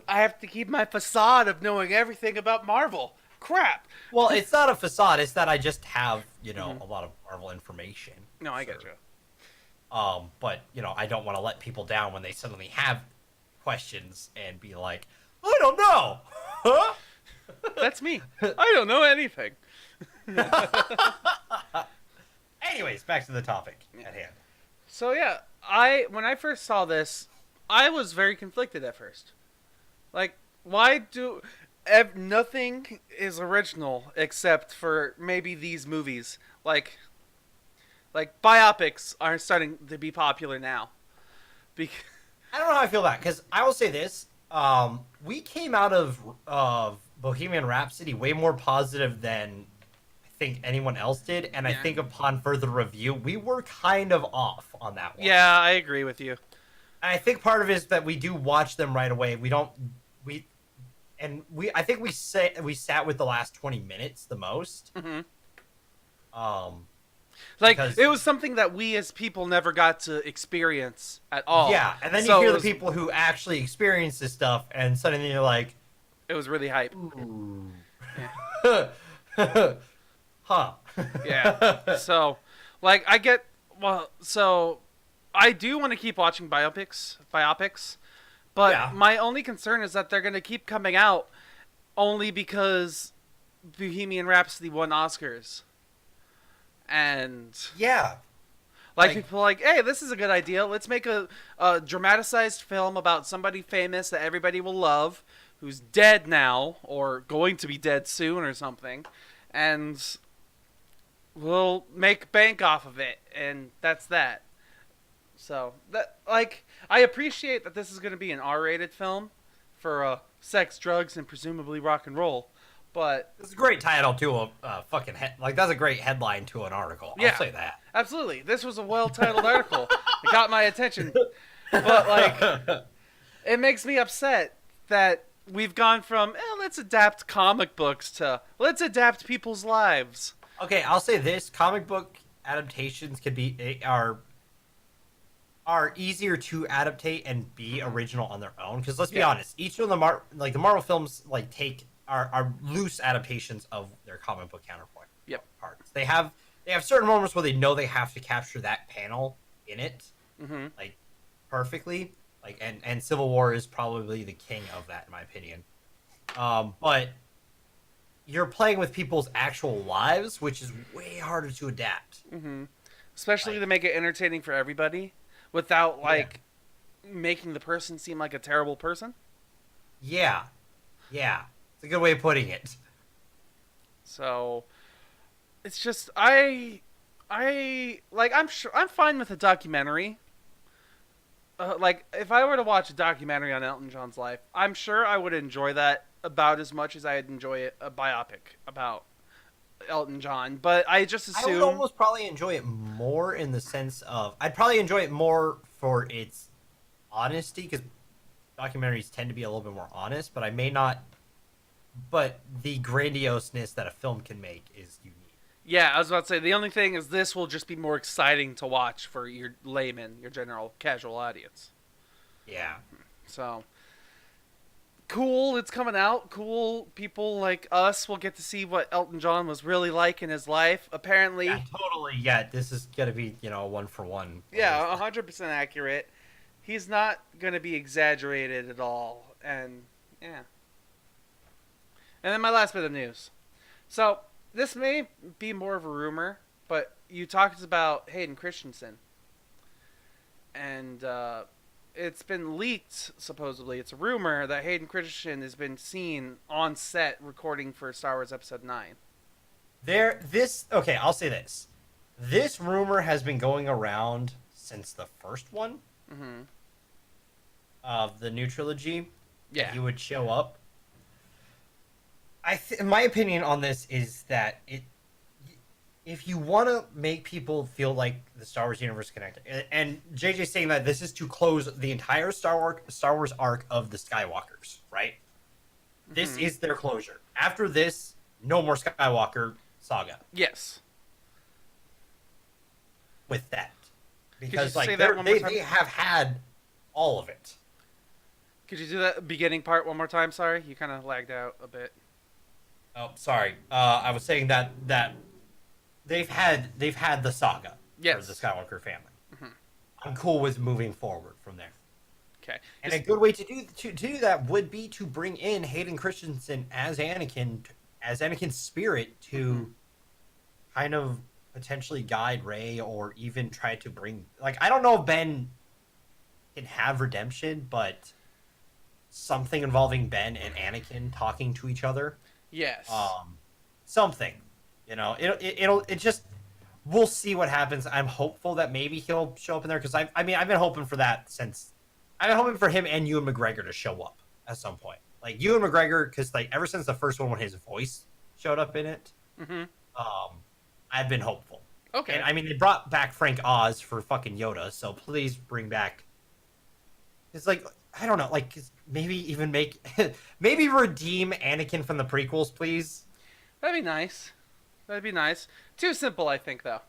I have to keep my facade of knowing everything about Marvel. Crap. Well, it's not a facade. It's that I just have, you know, a lot of Marvel information. No, I get you. But you know, I don't want to let people down when they suddenly have questions and be like, I don't know. Huh? That's me. I don't know anything. Anyways, back to the topic at hand. So yeah, when I first saw this, I was very conflicted at first. Like, why do nothing is original except for maybe these movies? Like biopics are starting to be popular now. I don't know how I feel about it, because I will say this: we came out of Bohemian Rhapsody way more positive than I think anyone else did, and I think upon further review, we were kind of off on that one. Yeah, I agree with you. And I think part of it is that we do watch them right away. I think we sat with the last 20 minutes the most. Like, it was something that we as people never got to experience at all. Yeah, and then you hear the people who actually experience this stuff, and suddenly you're like, it was really hype. Ooh. Yeah. Huh. Yeah. So, like, I do want to keep watching biopics, but my only concern is that they're going to keep coming out only because Bohemian Rhapsody won Oscars. And people are like, hey, this is a good idea. Let's make a dramatized film about somebody famous that everybody will love, who's dead now or going to be dead soon or something, and we'll make bank off of it, and that's that. So I appreciate that this is going to be an R-rated film for sex, drugs, and presumably rock and roll. But it's a great title to a fucking that's a great headline to an article. I'll say that. Absolutely. This was a well-titled article. It got my attention. But it makes me upset that we've gone from let's adapt comic books to let's adapt people's lives. Okay, I'll say this: comic book adaptations are easier to adaptate and be original on their own. Because let's be honest, each of the the Marvel films take are loose adaptations of their comic book counterpart parts. They have certain moments where they know they have to capture that panel in it perfectly. And Civil War is probably the king of that in my opinion. But you're playing with people's actual lives, which is way harder to adapt. Especially to make it entertaining for everybody without making the person seem like a terrible person. Yeah. It's a good way of putting it. So it's just I'm fine with a documentary. If I were to watch a documentary on Elton John's life, I'm sure I would enjoy that about as much as I'd enjoy a biopic about Elton John. But I just assume I would almost probably enjoy it more in the sense of I'd probably enjoy it more for its honesty, because documentaries tend to be a little bit more honest, but I may not. But the grandioseness that a film can make is unique. Yeah, I was about to say, the only thing is this will just be more exciting to watch for your layman, your general casual audience. Yeah. So, cool, it's coming out. Cool, people like us will get to see what Elton John was really like in his life. Apparently. Yeah, totally. Yeah, this is going to be, a 1-for-1. Yeah, 100% accurate. He's not going to be exaggerated at all. And, yeah. And then my last bit of news. So, this may be more of a rumor, but you talked about Hayden Christensen. and it's been leaked. Supposedly, it's a rumor that Hayden Christensen has been seen on set recording for Star Wars Episode 9. Okay, I'll say this. This rumor has been going around since the first one Mm-hmm. of the new trilogy. Yeah. That he would show up. My opinion on this is that if you want to make people feel like the Star Wars universe connected, and JJ's saying that this is to close the entire Star Wars arc of the Skywalkers, right? Mm-hmm. This is their closure. After this, no more Skywalker saga. Yes. With that, because they have had all of it. Could you do that beginning part one more time? Sorry, you kind of lagged out a bit. Oh, sorry. I was saying that they've had the saga for the Skywalker family. Mm-hmm. I'm cool with moving forward from there. Okay. And a good way to do that would be to bring in Hayden Christensen as Anakin's spirit to kind of potentially guide Rey, or even try to bring, like, I don't know if Ben can have redemption, but something involving Ben and Anakin talking to each other. Yes. Something, it just, we'll see what happens. I'm hopeful that maybe he'll show up in there, because I've been hoping for that I've been hoping for him and Ewan McGregor to show up at some point. Like Ewan McGregor, because like ever since the first one when his voice showed up in it, I've been hopeful. Okay. And they brought back Frank Oz for fucking Yoda, so please bring back. It's like, I don't know, like maybe even maybe redeem Anakin from the prequels, please. That'd be nice. Too simple, I think, though.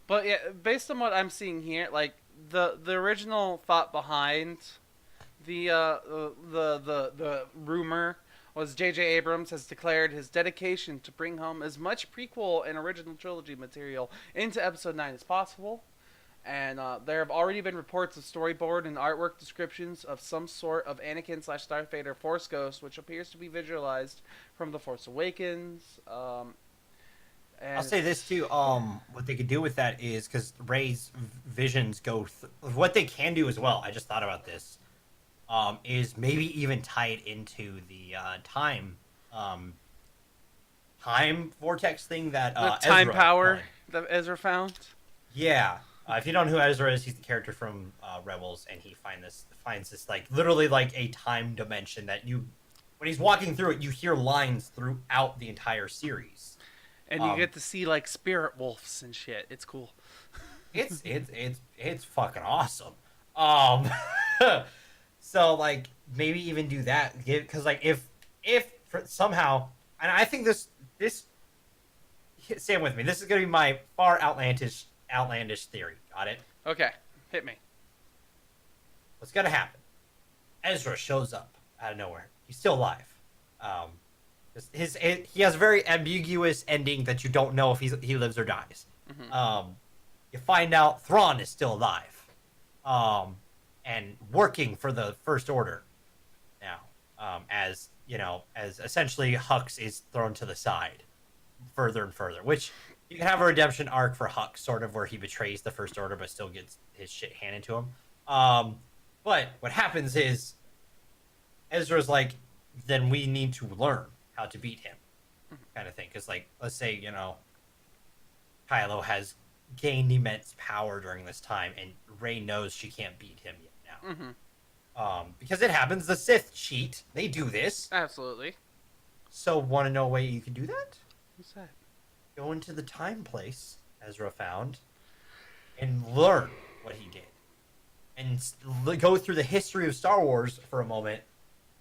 But yeah, based on what I'm seeing here, like the original thought behind the rumor was J.J. Abrams has declared his dedication to bring home as much prequel and original trilogy material into Episode 9 as possible. And there have already been reports of storyboard and artwork descriptions of some sort of Anakin/Darth Vader Force Ghost, which appears to be visualized from The Force Awakens. I'll say this too. What they could do with that is, because Rey's visions go. What they can do as well, I just thought about this, is maybe even tie it into the time vortex thing that the time Ezra power found. that Ezra found. Yeah. If you don't know who Ezra is, he's the character from Rebels, and he finds this like literally like a time dimension that when he's walking through it, you hear lines throughout the entire series, and you get to see like spirit wolves and shit. It's cool. It's fucking awesome. So like maybe even do that, because like if somehow, and I think this stand with me. This is gonna be my far outlandish theory. Got it? Okay. Hit me. What's gonna happen? Ezra shows up out of nowhere. He's still alive. He has a very ambiguous ending that you don't know if he lives or dies. Mm-hmm. You find out Thrawn is still alive, and working for the First Order now. As essentially Hux is thrown to the side further and further, which you can have a redemption arc for Hux, sort of, where he betrays the First Order but still gets his shit handed to him. But what happens is Ezra's like, then we need to learn how to beat him, kind of thing. Because, like, let's say, Kylo has gained immense power during this time, and Rey knows she can't beat him yet now. Mm-hmm. Because it happens, the Sith cheat. They do this. Absolutely. So, want to know a way you can do that? What's that? Go into the time place Ezra found and learn what he did. And go through the history of Star Wars for a moment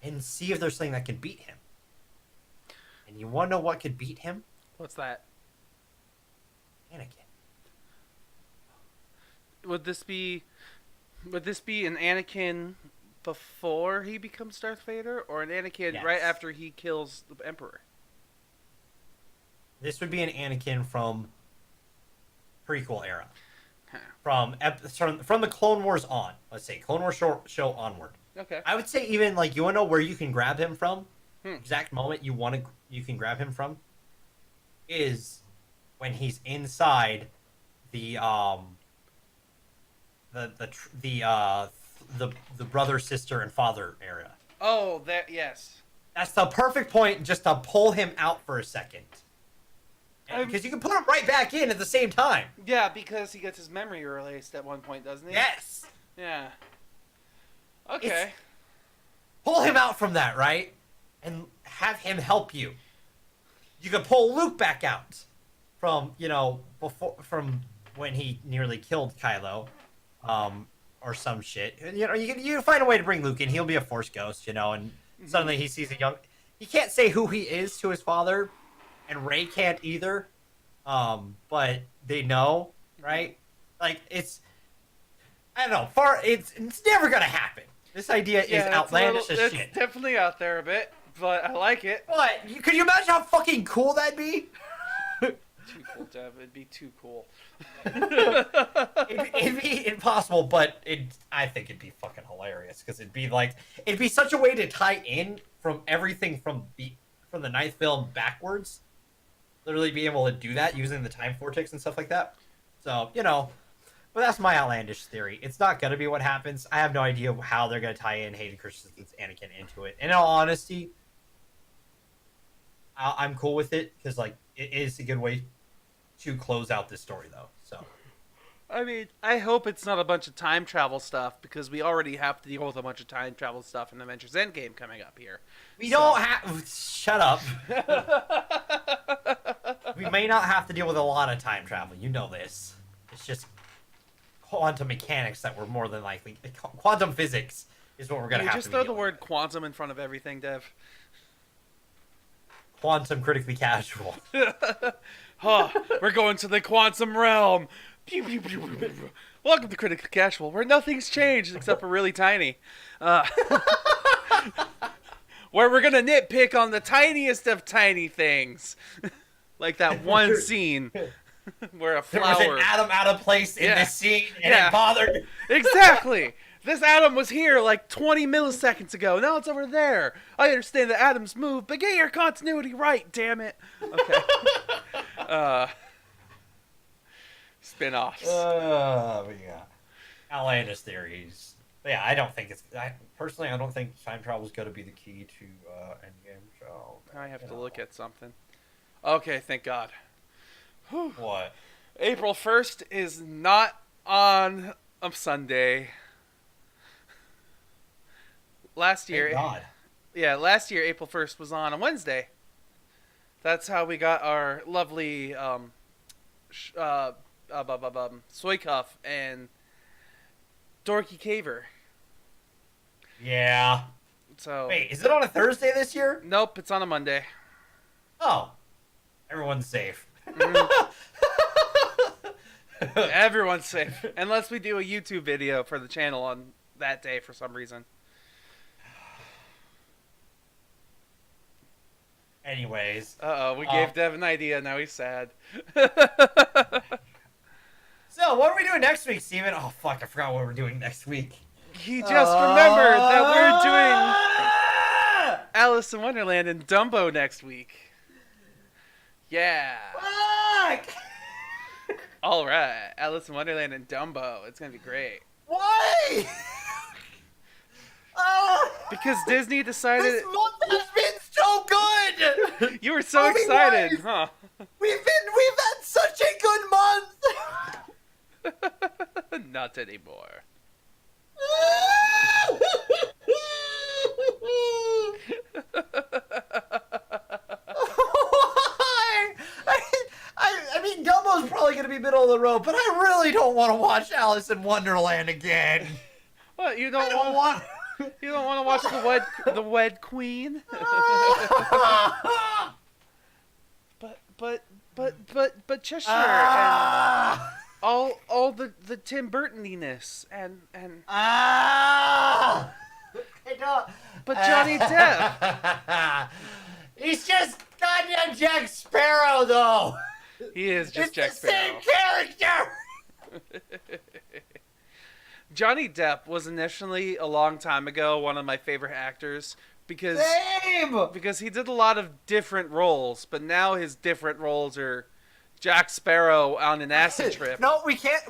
and see if there's something that can beat him. And you want to know what could beat him? What's that? Anakin. Would this be an Anakin before he becomes Darth Vader, or an Anakin right after he kills the Emperor? This would be an Anakin from prequel era. Huh. From the Clone Wars on. Let's say Clone Wars show onward. Okay. I would say even, like, you want to know where you can grab him from? Exact moment you can grab him from is when he's inside the the brother, sister, and father area. Oh, that yes. That's the perfect point just to pull him out for a second. Because you can put him right back in at the same time. Yeah, because he gets his memory erased at one point, doesn't he? Yes. Yeah. Okay. Pull him out from that, right? And have him help you. You could pull Luke back out from, from when he nearly killed Kylo. Or some shit. You can find a way to bring Luke in. He'll be a Force ghost, and suddenly he sees he can't say who he is to his father, and Rey can't either. But they know, right? Like I don't know. It's never gonna happen. This idea is outlandish as shit. It's definitely out there a bit, but I like it. What? Could you imagine how fucking cool that'd be? Too cool, Dev. It'd be too cool. it'd be impossible, but I think it'd be fucking hilarious because it'd be such a way to tie in from everything from the ninth film backwards. Literally be able to do that using the time vortex and stuff like that. So, but that's my outlandish theory. It's not gonna be what happens. I have no idea how they're gonna tie in Hayden Christensen's Anakin into it. And in all honesty, I'm cool with it because it is a good way to close out this story, though. So, I mean, I hope it's not a bunch of time travel stuff because we already have to deal with a bunch of time travel stuff in Avengers Endgame coming up here. We don't have. Shut up. We may not have to deal with a lot of time travel. You know this. It's just quantum mechanics that we're more than likely. Quantum physics is what we're gonna have to. Just throw the word quantum in front of everything, Dev. Quantum critically casual. We're going to the quantum realm. Pew, pew, pew, pew, pew. Welcome to Critically Casual, where nothing's changed except for really tiny. Where we're gonna nitpick on the tiniest of tiny things, like that one scene where a flower. There was an atom out of place in this scene, and it bothered. Exactly. This atom was here like 20 milliseconds ago. Now it's over there. I understand the atoms move, but get your continuity right, damn it. Okay. Spin-offs. Yeah. Outlandish theories. But yeah, I don't think personally, I don't think time travel is going to be the key to Endgame. So I have to look at something. Okay, thank God. Whew. What? April 1st is not on a Sunday. Last year, April 1st was on a Wednesday. That's how we got our lovely Srekcuf and DorkyDev. Yeah. So wait, is it on a Thursday this year? Nope, it's on a Monday. Oh, everyone's safe. Everyone's safe, unless we do a YouTube video for the channel on that day for some reason. Anyways. We gave Dev an idea, now he's sad. So, what are we doing next week, Steven? Oh, fuck, I forgot what we're doing next week. He just remembered that we're doing Alice in Wonderland and Dumbo next week. Yeah. Fuck! Alright, Alice in Wonderland and Dumbo. It's gonna be great. Why? Because Disney decided... This month has been so good! You were so excited, huh? We've had such a good month! Not anymore. Why? I mean, Dumbo's probably going to be middle of the road, but I really don't want to watch Alice in Wonderland again. What, you don't want... You don't want to watch the Wed Queen? but Cheshire and all the Tim Burtoniness and but Johnny Depp. He's just goddamn Jack Sparrow, though. He is just it's Jack the Sparrow. Same character. Johnny Depp was initially a long time ago one of my favorite actors because he did a lot of different roles, but now his different roles are Jack Sparrow on an acid trip. No, we can't.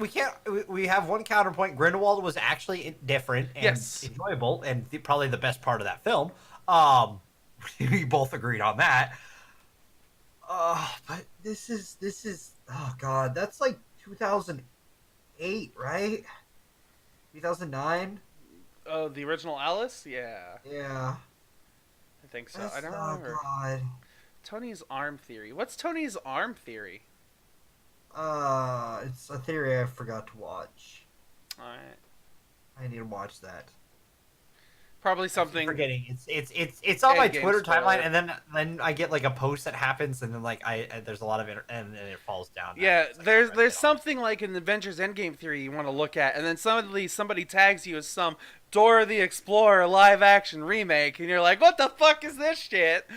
We have one counterpoint. Grindelwald was actually different and enjoyable, and probably the best part of that film. We both agreed on that. But this is. Oh God, that's like 2008, right? 2009. Oh, the original Alice? Yeah. Yeah. I think so. I don't remember. God. Tony's arm theory. What's Tony's arm theory? It's a theory I forgot to watch. Alright. I need to watch that. Probably something. Forgetting it's on my Twitter timeline, and then I get like a post that happens, and then like there's a lot of and then it falls down. Yeah, there's something like an Avengers Endgame theory you want to look at, and then suddenly somebody tags you as some Dora the Explorer live action remake, and you're like, what the fuck is this shit?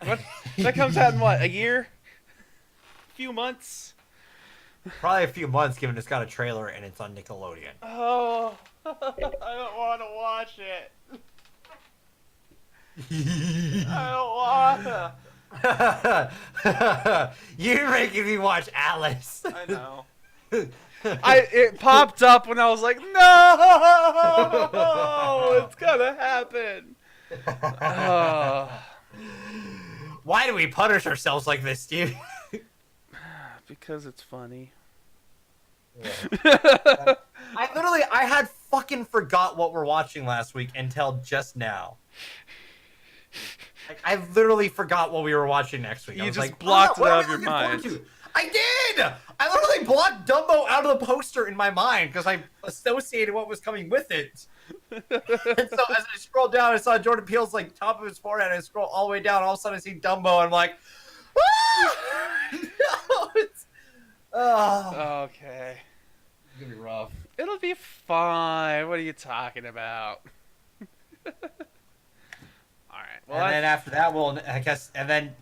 What? That comes out in what, a year? A few months? Probably a few months, given it's got a trailer and it's on Nickelodeon. Oh, I don't want to watch it. I don't want to. You're making me watch Alice. I know. It popped up when I was like, no, it's gonna happen. Why do we punish ourselves like this, Steve? Because it's funny. Yeah. I had fucking forgot what we're watching last week until just now. Like, I literally forgot what we were watching next week. You I was just like, blocked it what out of are we your mind. I did! I literally blocked Dumbo out of the poster in my mind because I associated what was coming with it. And so as I scrolled down, I saw Jordan Peele's like top of his forehead, and I scroll all the way down, all of a sudden I see Dumbo, and I'm like, ah! No, it's... Oh. Okay. It's gonna be rough. It'll be fine. What are you talking about? Alright. Well, and then after that, we'll, I guess, and then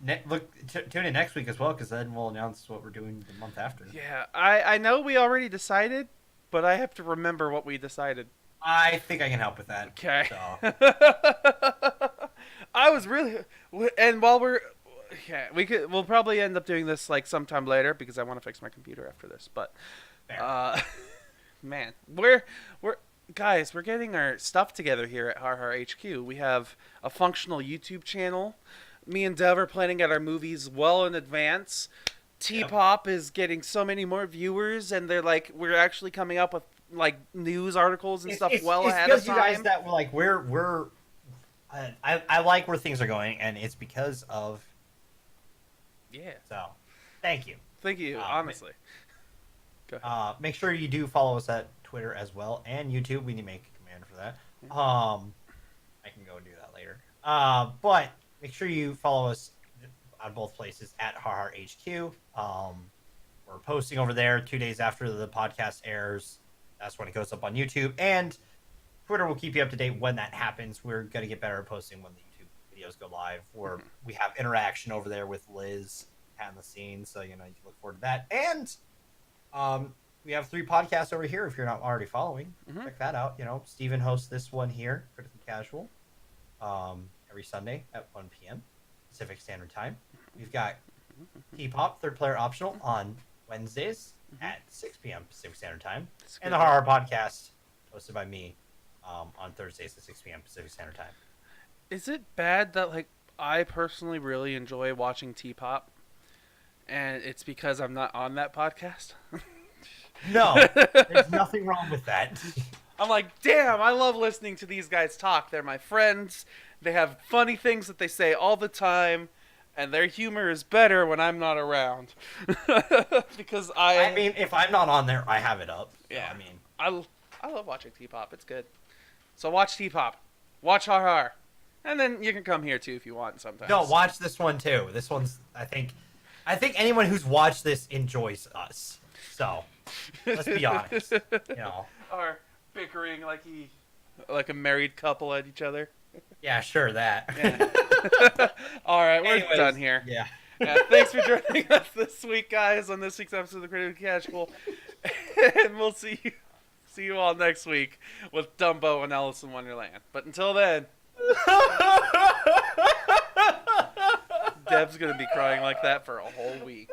tune in next week as well, because then we'll announce what we're doing the month after. Yeah, I know we already decided, but I have to remember what we decided. I think I can help with that. Okay. So. I was really, and while we'll probably end up doing this like sometime later because I want to fix my computer after this. But, man, we're getting our stuff together here at Har HQ. We have a functional YouTube channel. Me and Dev are planning out our movies well in advance. T-Pop is getting so many more viewers, and we're actually coming up with like news articles and stuff ahead of time. It's because you guys that were like I like where things are going, and it's because of. Yeah. So, thank you. Thank you, honestly. Go ahead. Make sure you do follow us at Twitter as well, and YouTube. We need to make a command for that. I can go and do that later. But make sure you follow us on both places at Har HQ. We're posting over there 2 days after the podcast airs. That's when it goes up on YouTube, and Twitter will keep you up to date when that happens. We're gonna get better at posting when the YouTube videos go live. We have interaction over there with Liz behind the scenes, so you can look forward to that. And we have 3 podcasts over here. If you're not already following, check that out. Steven hosts this one here, Critically Casual, every Sunday at 1 p.m. Pacific Standard Time. We've got T-Pop, Third Player Optional, on Wednesdays at 6 p.m. Pacific Standard Time, and the Horror Podcast, hosted by me, on Thursdays at 6 p.m. Pacific Standard Time. Is it bad that I personally really enjoy watching T-Pop, and it's because I'm not on that podcast? No, there's nothing wrong with that. I'm like, damn, I love listening to these guys talk. They're my friends. They have funny things that they say all the time. And their humor is better when I'm not around. Because I mean, if I'm not on there, I have it up. Yeah. I mean, I love watching T-Pop. It's good. So watch T-Pop. Watch Har. And then you can come here too if you want sometimes. No, watch this one too. This one's, I think anyone who's watched this enjoys us. So, let's be honest. Or bickering like a married couple at each other. Yeah, sure, that. Yeah. All right, we're done here. Yeah. Thanks for joining us this week, guys, on this week's episode of the Critically Casual. And we'll see you all next week with Dumbo and Alice in Wonderland. But until then... Dev's gonna be crying like that for a whole week.